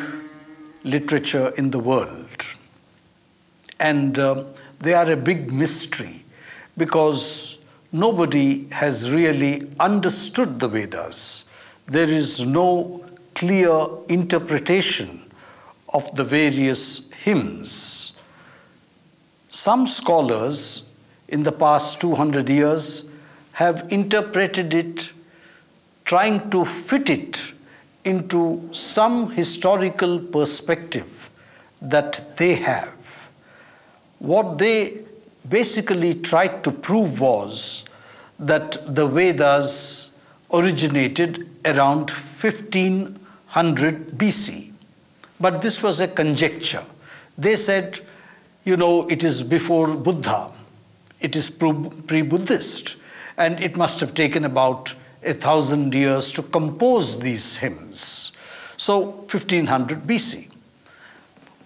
literature in the world. And they are a big mystery because nobody has really understood the Vedas. There is no clear interpretation of the various hymns. Some scholars in the past 200 years have interpreted it, trying to fit it into some historical perspective that they have. What they basically tried to prove was that the Vedas originated around 1500 BC. But this was a conjecture. They said, it is before Buddha. It is pre-Buddhist. And it must have taken about 1,000 years to compose these hymns. So 1500 BC.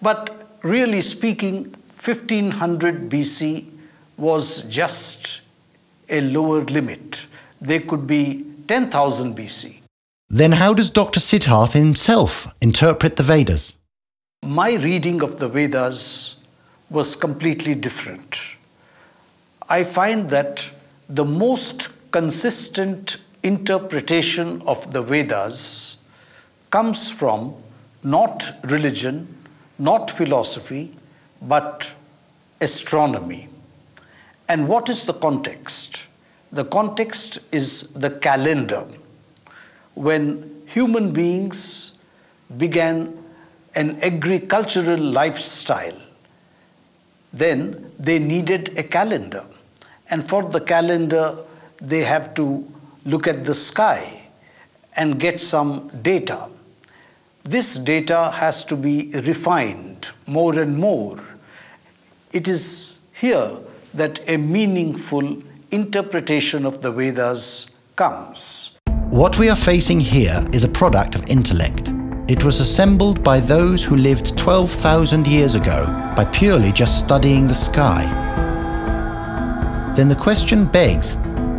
But really speaking, 1500 BC was just a lower limit. They could be 10,000 BC. Then how does Dr. Siddharth himself interpret the Vedas? My reading of the Vedas was completely different. I find that the most consistent interpretation of the Vedas comes from not religion, not philosophy, but astronomy. And what is the context? The context is the calendar. When human beings began an agricultural lifestyle, then they needed a calendar. And for the calendar, they have to look at the sky and get some data. This data has to be refined more and more. It is here that a meaningful interpretation of the Vedas comes. What we are facing here is a product of intellect. It was assembled by those who lived 12,000 years ago by purely just studying the sky. Then the question begs,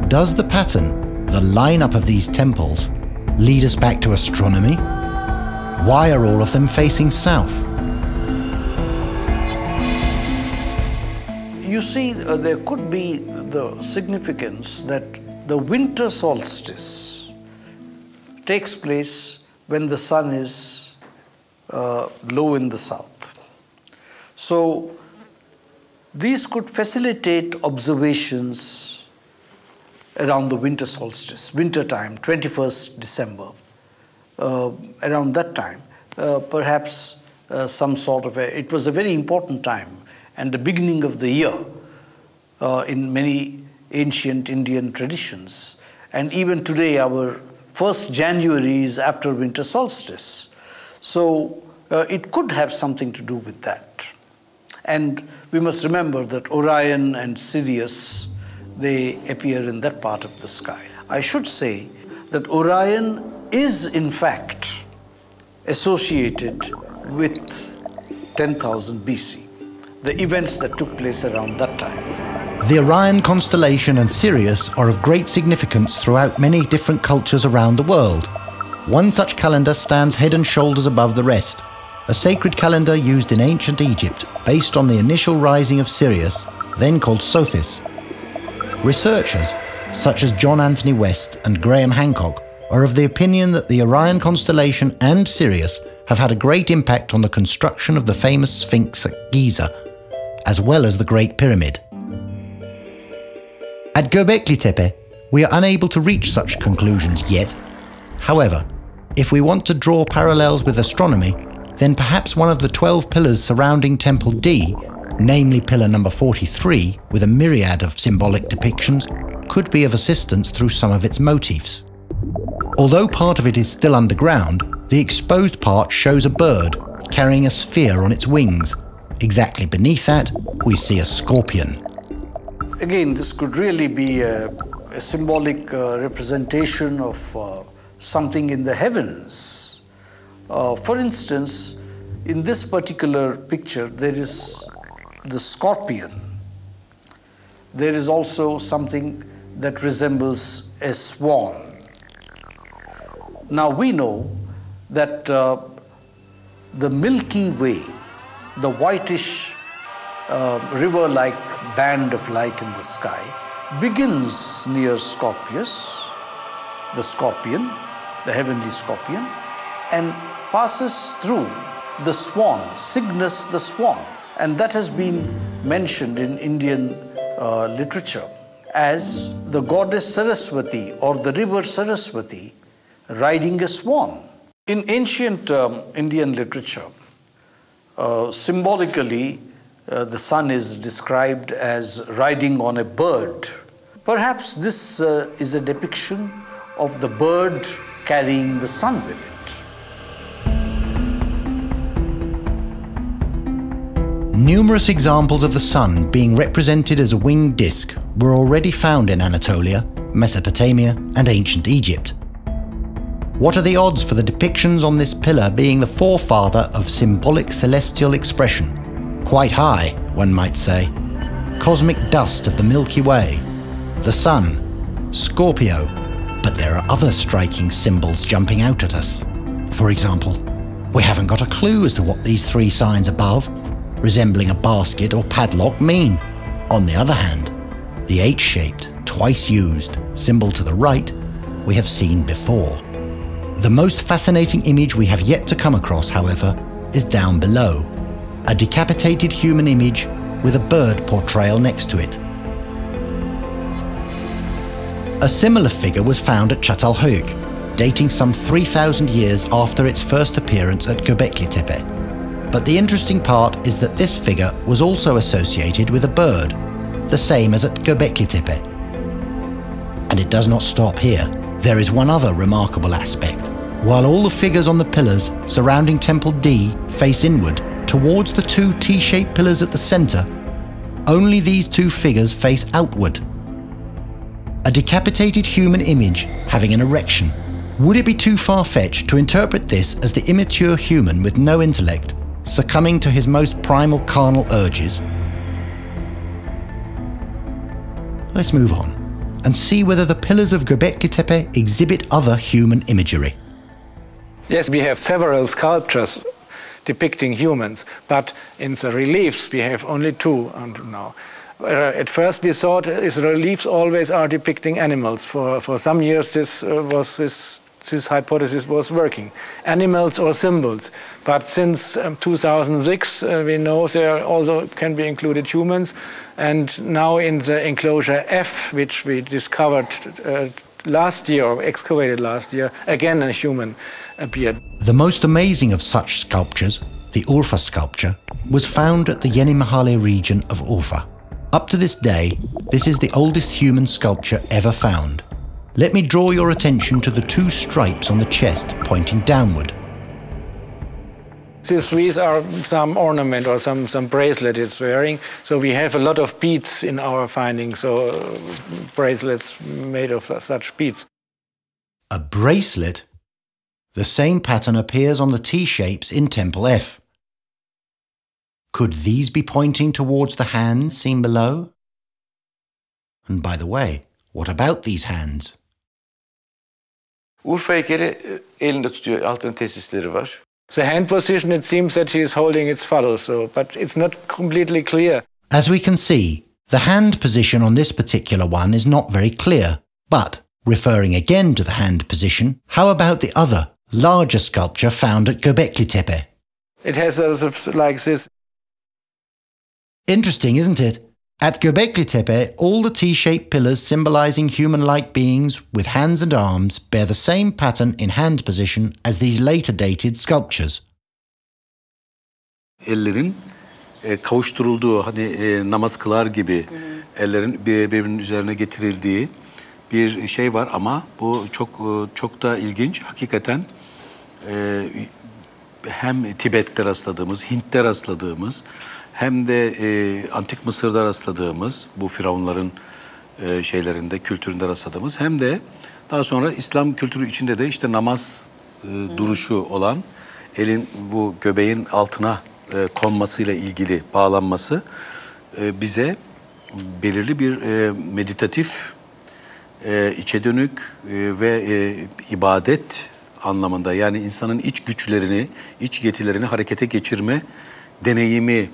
does the pattern, the lineup of these temples, lead us back to astronomy? Why are all of them facing south? You see, there could be the significance that the winter solstice takes place when the sun is low in the south. So these could facilitate observations around the winter solstice, winter time, 21st December. Around that time, perhaps some sort of it was a very important time and the beginning of the year in many ancient Indian traditions. And even today, our 1st January is after winter solstice. So it could have something to do with that. And we must remember that Orion and Sirius, they appear in that part of the sky. I should say that Orion is in fact associated with 10,000 BC, the events that took place around that time. The Orion constellation and Sirius are of great significance throughout many different cultures around the world. One such calendar stands head and shoulders above the rest, a sacred calendar used in ancient Egypt based on the initial rising of Sirius, then called Sothis. Researchers, such as John Anthony West and Graham Hancock, are of the opinion that the Orion constellation and Sirius have had a great impact on the construction of the famous Sphinx at Giza, as well as the Great Pyramid. At Gobekli Tepe, we are unable to reach such conclusions yet. However, if we want to draw parallels with astronomy, then perhaps one of the 12 pillars surrounding Temple D, namely pillar number 43, with a myriad of symbolic depictions, could be of assistance through some of its motifs. Although part of it is still underground, the exposed part shows a bird carrying a sphere on its wings. Exactly beneath that, we see a scorpion. Again, this could really be a symbolic representation of something in the heavens. For instance, in this particular picture, there is the scorpion. There is also something that resembles a swan. Now we know that the Milky Way, the whitish river-like band of light in the sky, begins near Scorpius, the scorpion, the heavenly scorpion, and passes through the swan, Cygnus the swan. And that has been mentioned in Indian literature as the goddess Saraswati or the river Saraswati riding a swan. In ancient Indian literature, symbolically, the sun is described as riding on a bird. Perhaps this is a depiction of the bird carrying the sun with it. Numerous examples of the sun being represented as a winged disk were already found in Anatolia, Mesopotamia, and ancient Egypt. What are the odds for the depictions on this pillar being the forefather of symbolic celestial expression? Quite high, one might say. Cosmic dust of the Milky Way, the Sun, Scorpio, but there are other striking symbols jumping out at us. For example, we haven't got a clue as to what these three signs above, resembling a basket or padlock, mean. On the other hand, the H-shaped, twice used symbol to the right we have seen before. The most fascinating image we have yet to come across, however, is down below, a decapitated human image with a bird portrayal next to it. A similar figure was found at Çatalhöyük, dating some 3,000 years after its first appearance at Gobekli Tepe. But the interesting part is that this figure was also associated with a bird, the same as at Gobekli Tepe. And it does not stop here. There is one other remarkable aspect. While all the figures on the pillars surrounding Temple D face inward towards the two T-shaped pillars at the center, only these two figures face outward. A decapitated human image having an erection. Would it be too far-fetched to interpret this as the immature human with no intellect succumbing to his most primal carnal urges? Let's move on and see whether the pillars of Göbekli Tepe exhibit other human imagery. Yes, we have several sculptures depicting humans, but in the reliefs we have only two until now. At first we thought these reliefs always are depicting animals. For some years this hypothesis was working. Animals or symbols. But since 2006 we know there also can be included humans. And now in the enclosure F, which we discovered last year or excavated last year, again a human appeared. The most amazing of such sculptures, the Urfa sculpture, was found at the Yeni Mahalle region of Urfa. Up to this day, this is the oldest human sculpture ever found. Let me draw your attention to the two stripes on the chest pointing downward. These wreaths are some ornament or some bracelet it's wearing. So we have a lot of beads in our findings, so bracelets made of such beads. A bracelet? The same pattern appears on the T-shapes in Temple F. Could these be pointing towards the hands seen below? And by the way, what about these hands? Urfa heykeli elinde tutuyor, altın tesisleri var. The hand position, it seems that he is holding its phallus, but it's not completely clear. As we can see, the hand position on this particular one is not very clear. But, referring again to the hand position, how about the other, larger sculpture found at Göbekli Tepe? It has like this. Interesting, isn't it? At Göbekli Tepe, all the T-shaped pillars symbolizing human-like beings with hands and arms bear the same pattern in hand position as these later dated sculptures. Ellerin kavuşturulduğu, hani namaz kılar gibi ellerin birbirinin üzerine getirildiği bir şey var ama bu çok da ilginç. Hakikaten hem Tibet'te rastladığımız, Hint'te rastladığımız hem de Antik Mısır'da rastladığımız bu firavunların şeylerinde, kültüründe rastladığımız hem de daha sonra İslam kültürü içinde de işte namaz duruşu olan elin bu göbeğin altına konmasıyla ilgili bağlanması bize belirli bir meditatif, içe dönük ve ibadet anlamında, yani insanın iç güçlerini, iç yetilerini harekete geçirme deneyimi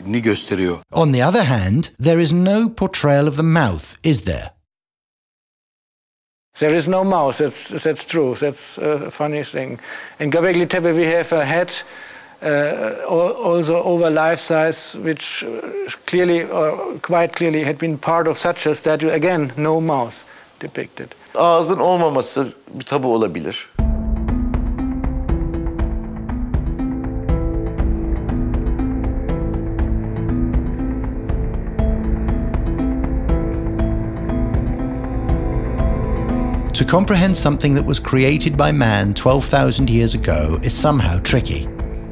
ni gösteriyor. On the other hand, there is no portrayal of the mouth, is there? There is no mouth, that's true, that's a funny thing. In Göbekli Tepe we have a head also over life size, which clearly, or quite clearly, had been part of such a statue. Again, no mouth depicted. Ağzın olmaması bir tabu olabilir. To comprehend something that was created by man 12,000 years ago is somehow tricky,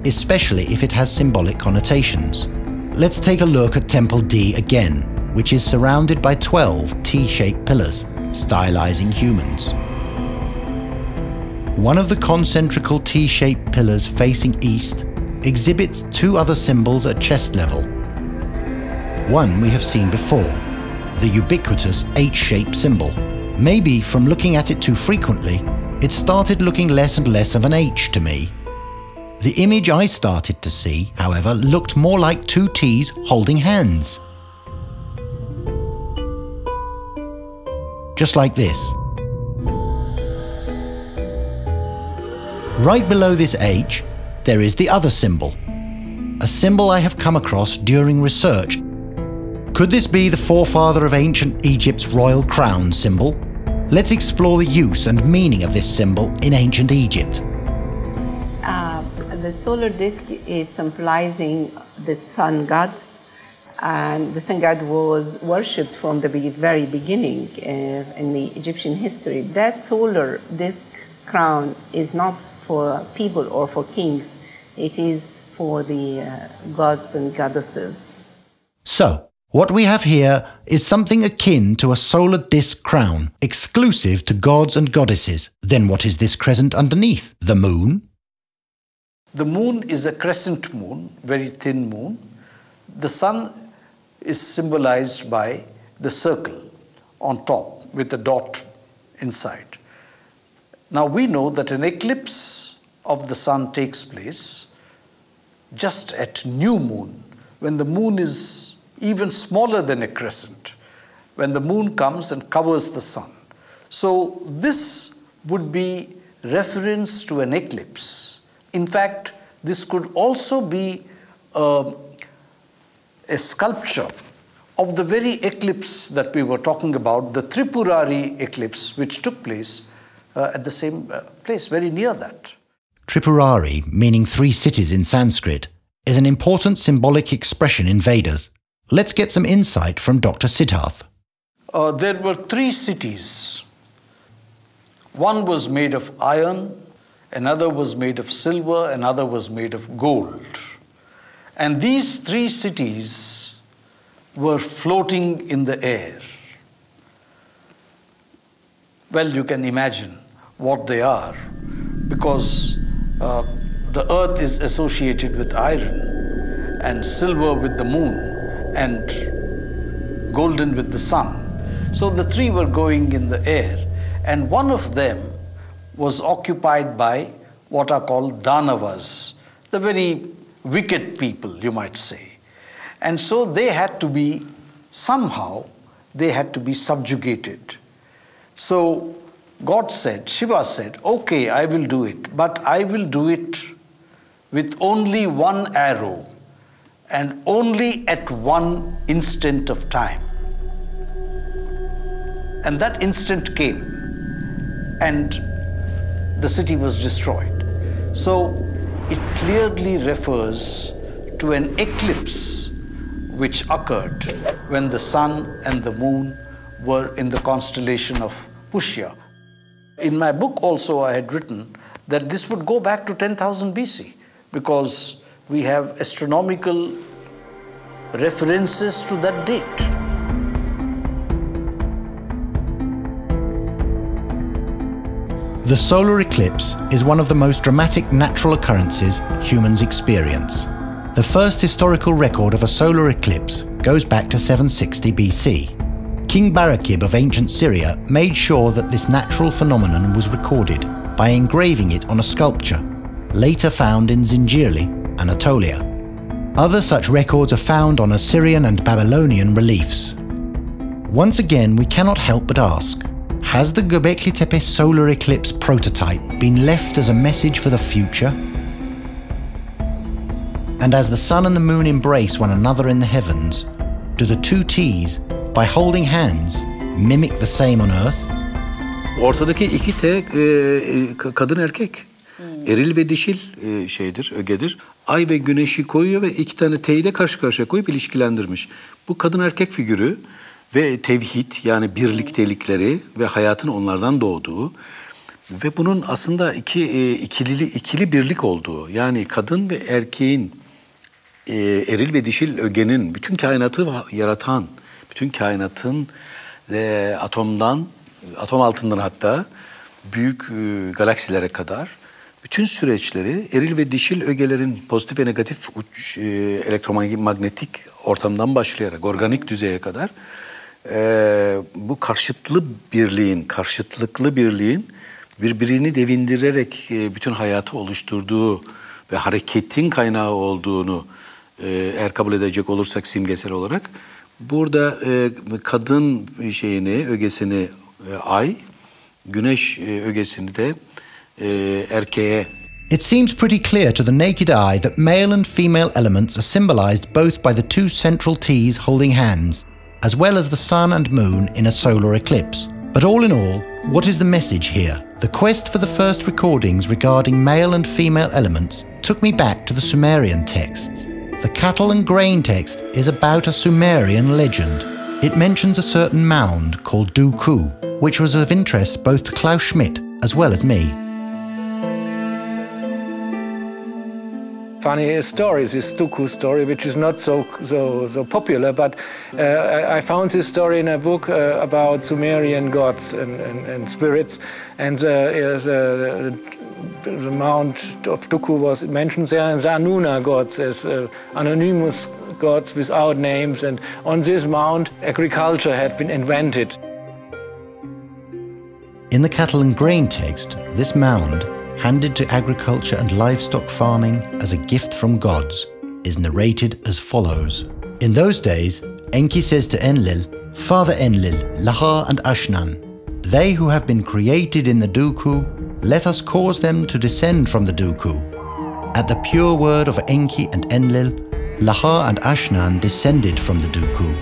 especially if it has symbolic connotations. Let's take a look at Temple D again, which is surrounded by 12 T-shaped pillars, stylizing humans. One of the concentrical T-shaped pillars facing east exhibits two other symbols at chest level. One we have seen before, the ubiquitous H-shaped symbol. Maybe from looking at it too frequently, it started looking less and less of an H to me. The image I started to see, however, looked more like two T's holding hands. Just like this. Right below this H, there is the other symbol, a symbol I have come across during research. Could this be the forefather of ancient Egypt's royal crown symbol? Let's explore the use and meaning of this symbol in ancient Egypt. The solar disk is symbolizing the sun god, and the sun god was worshipped from the very beginning in the Egyptian history. That solar disk crown is not for people or for kings, it is for the gods and goddesses. So, what we have here is something akin to a solar disk crown, exclusive to gods and goddesses. Then what is this crescent underneath? The moon? The moon is a crescent moon, very thin moon. The sun is symbolized by the circle on top with the dot inside. Now we know that an eclipse of the sun takes place just at new moon, when the moon is even smaller than a crescent, when the moon comes and covers the sun. So this would be reference to an eclipse. In fact, this could also be a sculpture of the very eclipse that we were talking about, the Tripurari eclipse, which took place at the same place, very near that. Tripurari, meaning three cities in Sanskrit, is an important symbolic expression in Vedas. Let's get some insight from Dr. Siddharth. There were three cities. One was made of iron, another was made of silver, another was made of gold. And these three cities were floating in the air. Well, you can imagine what they are, because the earth is associated with iron, and silver with the moon, and golden with the sun. So the three were going in the air, and one of them was occupied by what are called Danavas, the very wicked people, you might say. And so they had to be, somehow, they had to be subjugated. So God said, Shiva said, okay, I will do it, but I will do it with only one arrow and only at one instant of time. And that instant came, and the city was destroyed. So it clearly refers to an eclipse which occurred when the sun and the moon were in the constellation of Pushya. In my book also I had written that this would go back to 10,000 BC, because we have astronomical references to that date. The solar eclipse is one of the most dramatic natural occurrences humans experience. The first historical record of a solar eclipse goes back to 760 BC. King Barakib of ancient Syria made sure that this natural phenomenon was recorded by engraving it on a sculpture, later found in Zincirli, Anatolia. Other such records are found on Assyrian and Babylonian reliefs. Once again, we cannot help but ask, has the Gobekli Tepe solar eclipse prototype been left as a message for the future? And as the sun and the moon embrace one another in the heavens, do the two T's, by holding hands, mimic the same on earth? Ortadaki iki T kadın erkek. Eril ve dişil şeydir, ögedir. Ay ve güneşi koyuyor ve iki tane T'yi de karşı karşıya koyup ilişkilendirmiş. Bu kadın erkek figürü ve tevhid, yani birliktelikleri ve hayatın onlardan doğduğu ve bunun aslında ikili birlik olduğu, yani kadın ve erkeğin, eril ve dişil ögenin bütün kainatı yaratan, bütün kainatın atom altından hatta büyük galaksilere kadar bütün süreçleri eril ve dişil ögelerin pozitif ve negatif elektromanyetik ortamdan başlayarak organik düzeye kadar bu karşıtlıklı birliğin birbirini devindirerek bütün hayatı oluşturduğu ve hareketin kaynağı olduğunu eğer kabul edecek olursak simgesel olarak burada kadın ögesini ay, güneş ögesini de erkeğe. It seems pretty clear to the naked eye that male and female elements are symbolized both by the two central T's holding hands, as well as the sun and moon in a solar eclipse. But all in all, what is the message here? The quest for the first recordings regarding male and female elements took me back to the Sumerian texts. The cattle and grain text is about a Sumerian legend. It mentions a certain mound called Duku, which was of interest both to Klaus Schmidt as well as me. Funny story, this Duku story, which is not so popular, but I found this story in a book about Sumerian gods and spirits, and the mount of Duku was mentioned there, and the Anuna gods as anonymous gods without names, and on this mount agriculture had been invented. In the cattle and grain text, this mound, handed to agriculture and livestock farming as a gift from gods, is narrated as follows. In those days, Enki says to Enlil, Father Enlil, Laha and Ashnan, they who have been created in the Duku, let us cause them to descend from the Duku. At the pure word of Enki and Enlil, Laha and Ashnan descended from the Duku.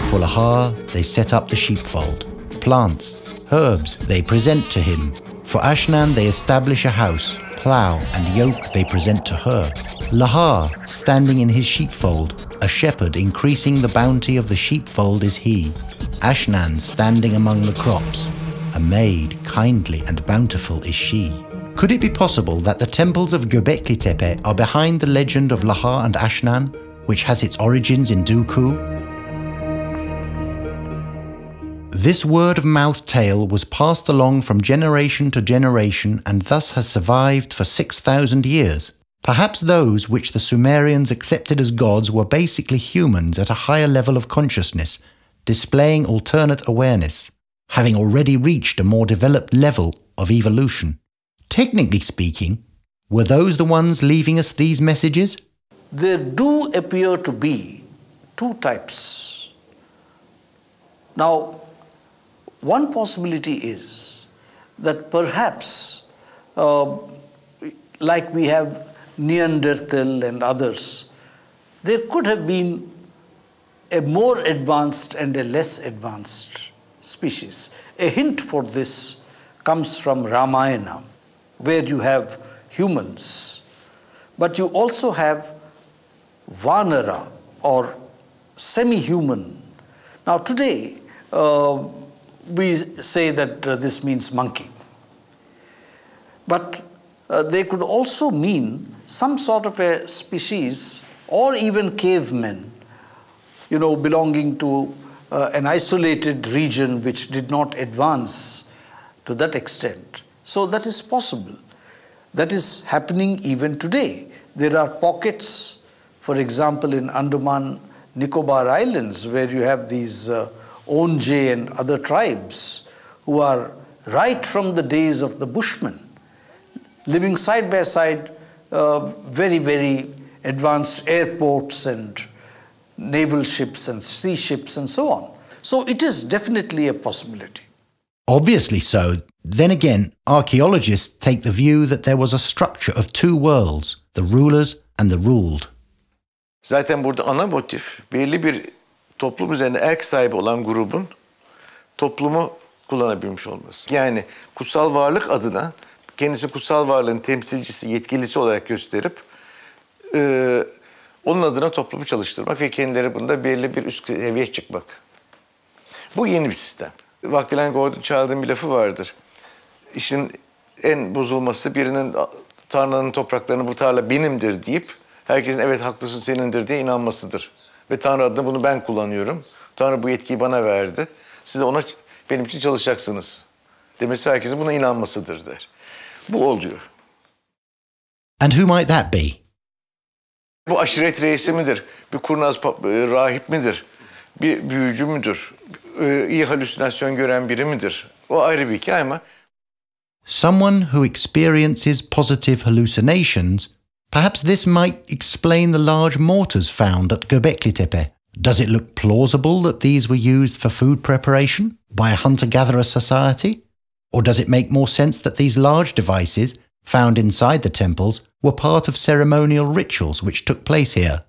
For Laha, they set up the sheepfold. Plants, herbs they present to him. For Ashnan they establish a house, plough and yoke they present to her. Laha, standing in his sheepfold, a shepherd increasing the bounty of the sheepfold is he. Ashnan standing among the crops, a maid kindly and bountiful is she. Could it be possible that the temples of Gobekli Tepe are behind the legend of Laha and Ashnan, which has its origins in Duku? This word-of-mouth tale was passed along from generation to generation and thus has survived for 6,000 years. Perhaps those which the Sumerians accepted as gods were basically humans at a higher level of consciousness, displaying alternate awareness, having already reached a more developed level of evolution. Technically speaking, were those the ones leaving us these messages? There do appear to be two types. Now, one possibility is that perhaps, like we have Neanderthal and others, there could have been a more advanced and a less advanced species. A hint for this comes from Ramayana, where you have humans, but you also have Vanara or semi-human. Now today, we say that this means monkey. But they could also mean some sort of a species or even cavemen, belonging to an isolated region which did not advance to that extent. So that is possible. That is happening even today. There are pockets, for example, in Andaman Nicobar Islands, where you have these Onje and other tribes who are right from the days of the Bushmen, living side by side, very, very advanced airports and naval ships and sea ships and so on. So it is definitely a possibility. Obviously so. Then again, archaeologists take the view that there was a structure of two worlds, the rulers and the ruled. Zaten burada ana motif belli bir toplum üzerine erk sahibi olan grubun toplumu kullanabilmiş olması. Yani kutsal varlık adına kendisi kutsal varlığın temsilcisi, yetkilisi olarak gösterip onun adına toplumu çalıştırmak ve kendileri bunda belli bir üst seviyeye çıkmak. Bu yeni bir sistem. Vaktilen Gordon Child'ın bir lafı vardır. İşin en bozulması birinin Tanrı'nın topraklarını bu tarla benimdir deyip herkesin evet haklısın senindir diye inanmasıdır. Ve Tanrı adına bunu ben kullanıyorum. Tanrı bu yetkiyi bana verdi. Siz de ona benim için çalışacaksınız demesi herkesin buna inanmasıdır der. Bu oluyor. And who might that be? Bu aşiret reisi midir? Bir kurnaz rahip midir? Bir büyücü müdür? İyi halüsinasyon gören biri midir? O ayrı bir hikaye ama Someone who experiences positive hallucinations. Perhaps this might explain the large mortars found at Gobekli Tepe. Does it look plausible that these were used for food preparation by a hunter-gatherer society? Or does it make more sense that these large devices found inside the temples were part of ceremonial rituals which took place here?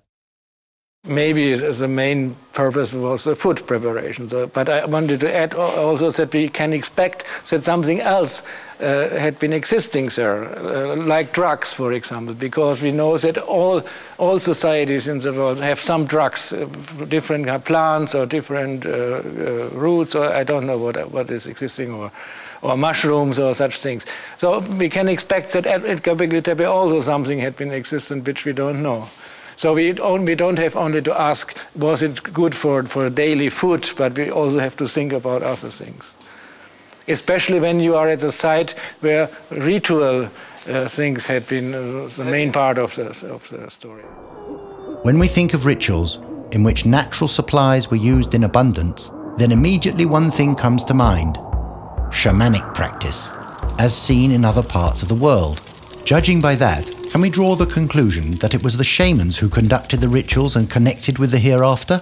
Maybe the main purpose was the food preparation. But I wanted to add also that we can expect that something else had been existing there, like drugs, for example, because we know that all societies in the world have some drugs, different plants or different roots, or I don't know what is existing, or mushrooms or such things. So we can expect that at Gobekli Tepe also something had been existent which we don't know. So we don't have only to ask, was it good for daily food, but we also have to think about other things. Especially when you are at a site where ritual things had been the main part of the story. When we think of rituals in which natural supplies were used in abundance, then immediately one thing comes to mind: shamanic practice, as seen in other parts of the world. Judging by that, can we draw the conclusion that it was the shamans who conducted the rituals and connected with the hereafter?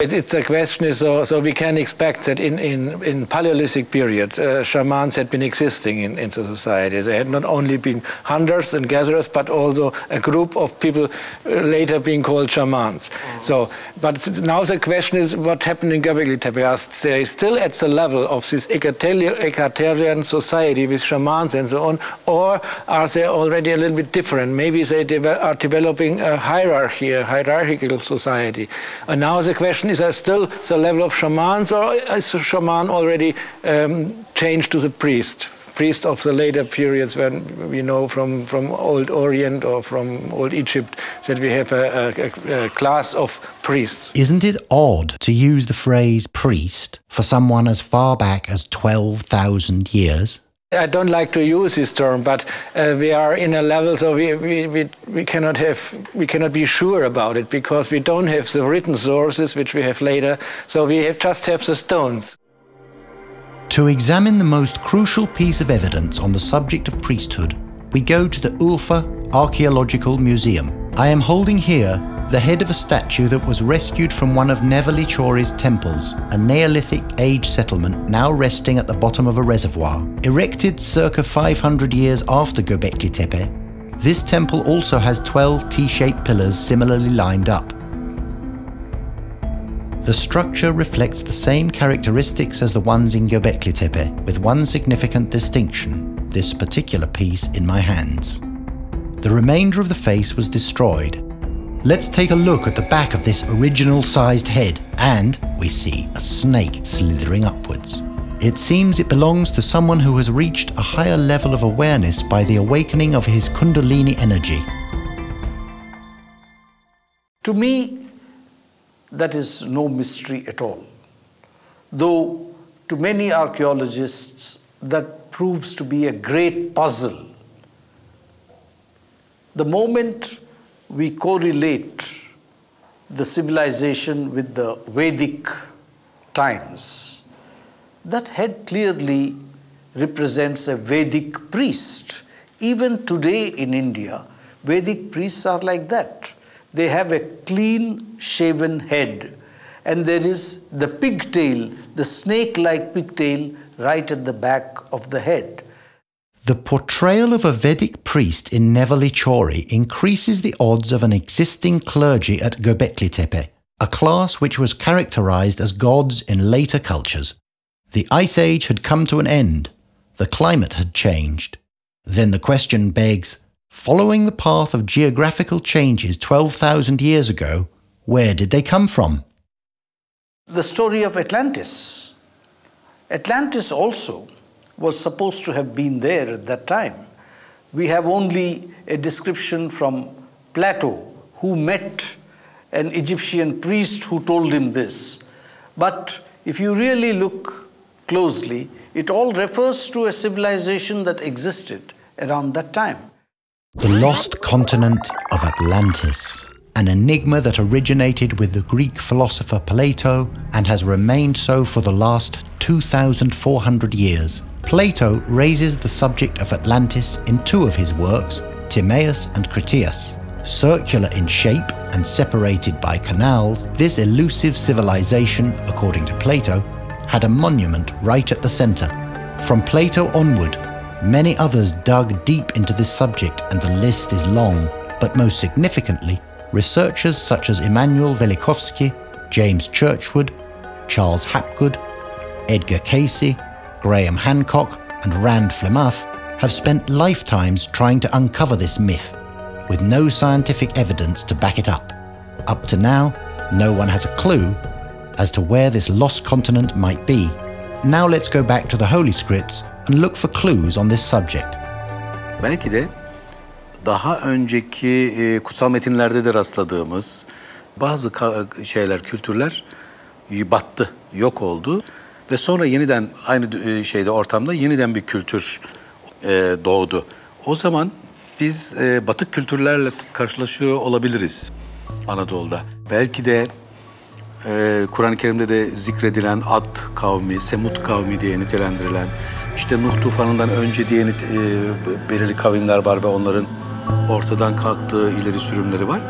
It's a question, so we can expect that in Paleolithic period, shamans had been existing in the society. They had not only been hunters and gatherers, but also a group of people later being called shamans. So, but now the question is, what happened in Gobekli Tepe? Are they still at the level of this egalitarian society with shamans and so on, or are they already a little bit different? Maybe they are developing a hierarchy, a hierarchical society. And now the question is there still the level of shamans, or is the shaman already changed to the priest of the later periods when we know from Old Orient or from Old Egypt that we have a class of priests? Isn't it odd to use the phrase priest for someone as far back as 12,000 years? I don't like to use this term, but we are in a level, so we cannot be sure about it because we don't have the written sources which we have later. So we just have the stones. To examine the most crucial piece of evidence on the subject of priesthood, we go to the Urfa Archaeological Museum. I am holding here the head of a statue that was rescued from one of Nevelichori's temples, a Neolithic age settlement now resting at the bottom of a reservoir. Erected circa 500 years after Gobekli Tepe, this temple also has 12 T-shaped pillars similarly lined up. The structure reflects the same characteristics as the ones in Gobekli Tepe, with one significant distinction: this particular piece in my hands. The remainder of the face was destroyed. Let's take a look at the back of this original-sized head, and we see a snake slithering upwards. It seems it belongs to someone who has reached a higher level of awareness by the awakening of his Kundalini energy. To me, that is no mystery at all. Though to many archaeologists that proves to be a great puzzle. The moment we correlate the civilization with the Vedic times, that head clearly represents a Vedic priest. Even today in India, Vedic priests are like that. They have a clean shaven head, and there is the pigtail, the snake-like pigtail right at the back of the head. The portrayal of a Vedic priest in Nevelichori increases the odds of an existing clergy at Gobekli Tepe, a class which was characterized as gods in later cultures. The Ice Age had come to an end. The climate had changed. Then the question begs, following the path of geographical changes 12,000 years ago, where did they come from? The story of Atlantis. Atlantis also was supposed to have been there at that time. We have only a description from Plato, who met an Egyptian priest who told him this. But if you really look closely, it all refers to a civilization that existed around that time. The lost continent of Atlantis, an enigma that originated with the Greek philosopher Plato and has remained so for the last 2,400 years. Plato raises the subject of Atlantis in two of his works, Timaeus and Critias. Circular in shape and separated by canals, this elusive civilization, according to Plato, had a monument right at the center. From Plato onward, many others dug deep into this subject, and the list is long, but most significantly, researchers such as Immanuel Velikovsky, James Churchward, Charles Hapgood, Edgar Cayce, Graham Hancock, and Rand Flemath have spent lifetimes trying to uncover this myth, with no scientific evidence to back it up. Up to now, no one has a clue as to where this lost continent might be. Now let's go back to the Holy Scripts and look for clues on this subject. Belki de daha önceki kutsal metinlerde de rastladığımız bazı kültürler battı, yok oldu ve sonra yeniden aynı ortamda yeniden bir kültür doğdu. O zaman biz batık kültürlerle karşılaşıyor olabiliriz Anadolu'da. Belki de Kur'an-ı Kerim'de de zikredilen Ad kavmi, Semud kavmi diye nitelendirilen, işte Nuh tufanından önce diye belirli kavimler var ve onların ortadan kalktığı ileri sürümleri var.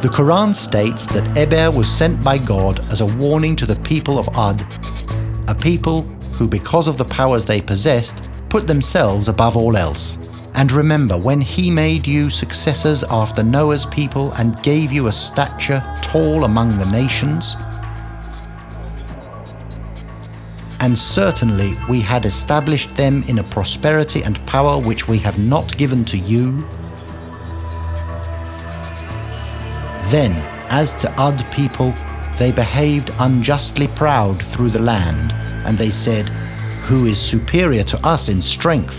The Quran states that Eber was sent by God as a warning to the people of Ad, a people who, because of the powers they possessed, put themselves above all else. And remember, when he made you successors after Noah's people and gave you a stature tall among the nations, and certainly we had established them in a prosperity and power which we have not given to you. Then, as to Ad people, they behaved unjustly proud through the land, and they said, "Who is superior to us in strength?"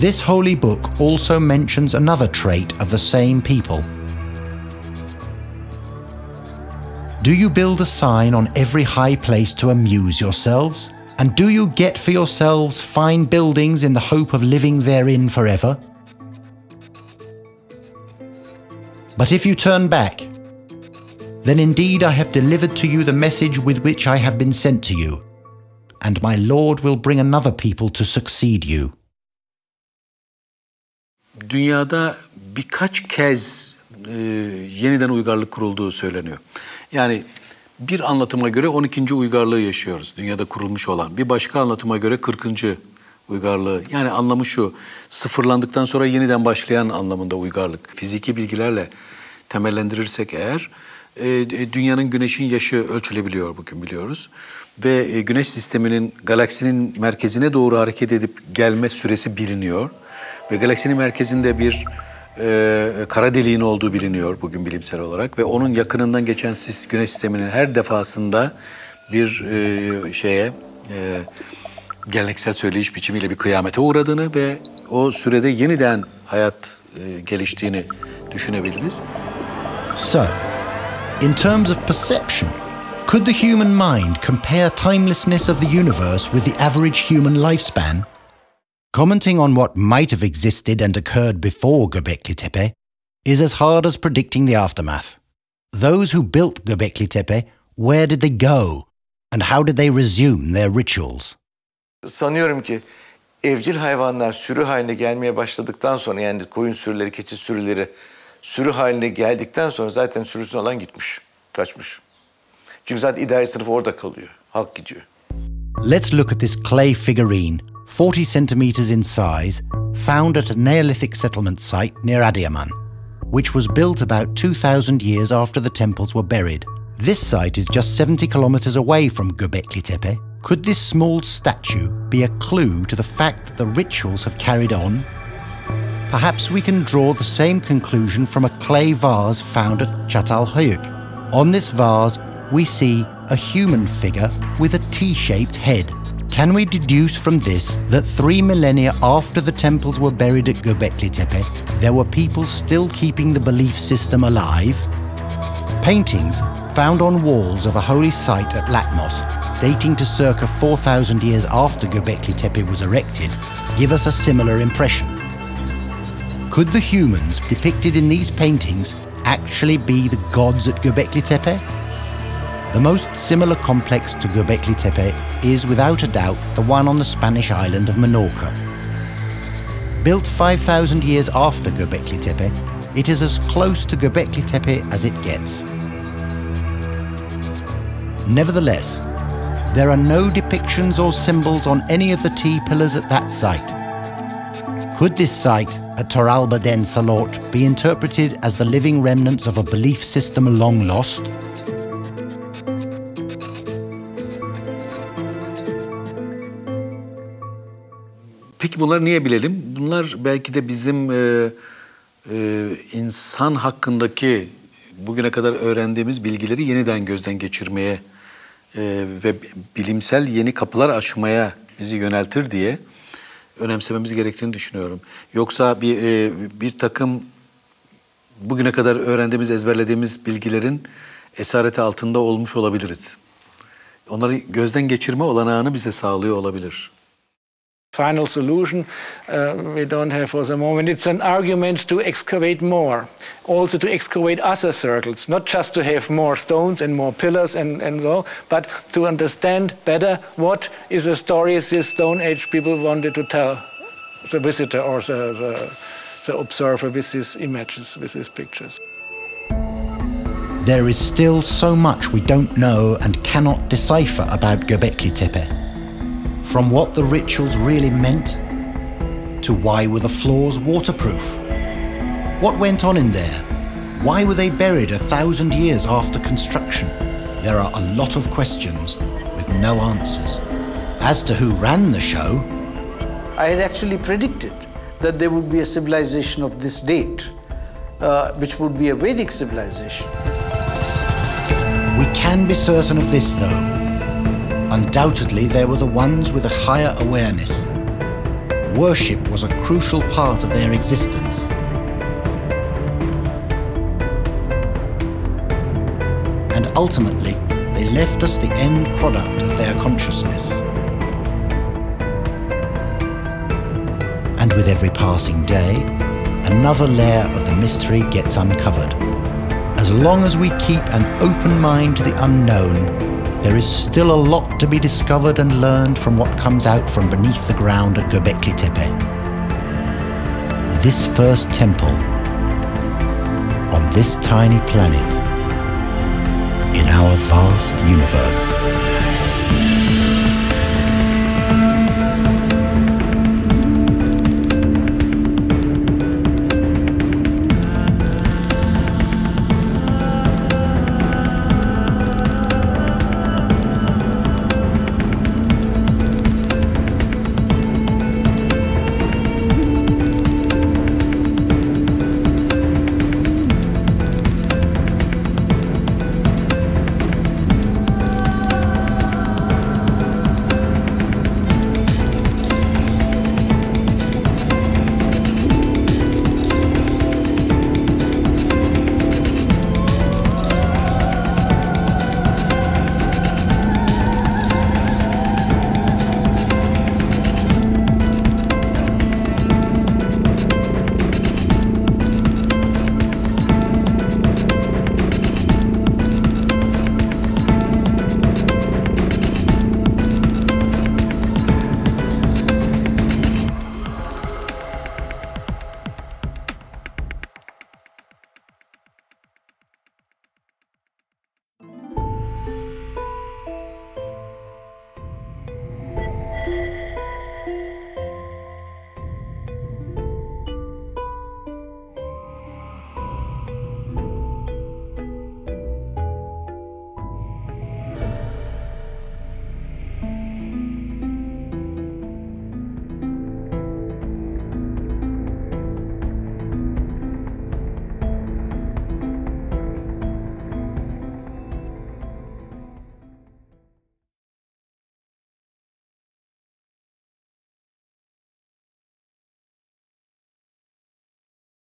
This holy book also mentions another trait of the same people. Do you build a sign on every high place to amuse yourselves? And do you get for yourselves fine buildings in the hope of living therein forever? But if you turn back, then indeed I have delivered to you the message with which I have been sent to you, and my Lord will bring another people to succeed you. Dünyada birkaç kez yeniden uygarlık kurulduğu söyleniyor. Yani bir anlatıma göre 12. uygarlığı yaşıyoruz. Dünyada kurulmuş olan. Bir başka anlatıma göre 40. uygarlığı. Yani anlamı şu, sıfırlandıktan sonra yeniden başlayan anlamında uygarlık. Fiziki bilgilerle temellendirirsek eğer, dünyanın güneşin yaşı ölçülebiliyor bugün biliyoruz. Ve güneş sisteminin galaksinin merkezine doğru hareket edip gelme süresi biliniyor. Ve galaksinin merkezinde bir kara deliğin olduğu biliniyor bugün bilimsel olarak. Ve onun yakınından geçen güneş sisteminin her defasında bir geleneksel söyleyiş biçimiyle bir kıyamete uğradığını ve o sürede yeniden hayat geliştiğini düşünebiliriz. So, in terms of perception, could the human mind compare timelessness of the universe with the average human lifespan? Commenting on what might have existed and occurred before Gobekli Tepe is as hard as predicting the aftermath. Those who built Gobekli Tepe, where did they go? And how did they resume their rituals? Sanıyorum ki evcil hayvanlar sürü haline gelmeye başladıktan sonra, yani koyun sürüleri, keçi sürüleri sürü haline geldikten sonra zaten sürüsünü alan gitmiş, kaçmış. Çünkü zaten idari sınıf orada kalıyor, halk gidiyor. Let's look at this clay figurine, 40 centimeters in size, found at a Neolithic settlement site near Adiyaman, which was built about 2,000 years after the temples were buried. This site is just 70 kilometers away from Gobekli Tepe. Could this small statue be a clue to the fact that the rituals have carried on? Perhaps we can draw the same conclusion from a clay vase found at Çatalhöyük. On this vase, we see a human figure with a T-shaped head. Can we deduce from this that 3 millennia after the temples were buried at Gobekli Tepe, there were people still keeping the belief system alive. Paintings found on walls of a holy site at Latmos, dating to circa 4,000 years after Gobekli Tepe was erected, give us a similar impression. Could the humans depicted in these paintings actually be the gods at Gobekli Tepe? The most similar complex to Gobekli Tepe is without a doubt the one on the Spanish island of Menorca. Built 5,000 years after Gobekli Tepe, it is as close to Gobekli Tepe as it gets. Nevertheless, there are no depictions or symbols on any of the T-pillars at that site. Could this site at Toralba Den Salort be interpreted as the living remnants of a belief system long lost? Peki bunları niye bilelim? Bunlar belki de bizim insan hakkındaki bugüne kadar öğrendiğimiz bilgileri yeniden gözden geçirmeye ve bilimsel yeni kapılar açmaya bizi yöneltir diye önemsememiz gerektiğini düşünüyorum. Yoksa bir takım bugüne kadar öğrendiğimiz, ezberlediğimiz bilgilerin esareti altında olmuş olabiliriz. Onları gözden geçirme olanağını bize sağlıyor olabilir. Final solution we don't have for the moment. It's an argument to excavate more, also to excavate other circles, not just to have more stones and more pillars and so, but to understand better what is the stories these Stone Age people wanted to tell the visitor or the observer with these images, with these pictures. There is still so much we don't know and cannot decipher about Gobekli Tepe. From what the rituals really meant, to why were the floors waterproof? What went on in there? Why were they buried 1,000 years after construction? There are a lot of questions with no answers. As to who ran the show, I had actually predicted that there would be a civilization of this date, which would be a Vedic civilization. We can be certain of this though. Undoubtedly, there were the ones with a higher awareness. Worship was a crucial part of their existence. And ultimately, they left us the end product of their consciousness. And with every passing day, another layer of the mystery gets uncovered. As long as we keep an open mind to the unknown, there is still a lot to be discovered and learned from what comes out from beneath the ground at Gobekli Tepe. This first temple on this tiny planet in our vast universe.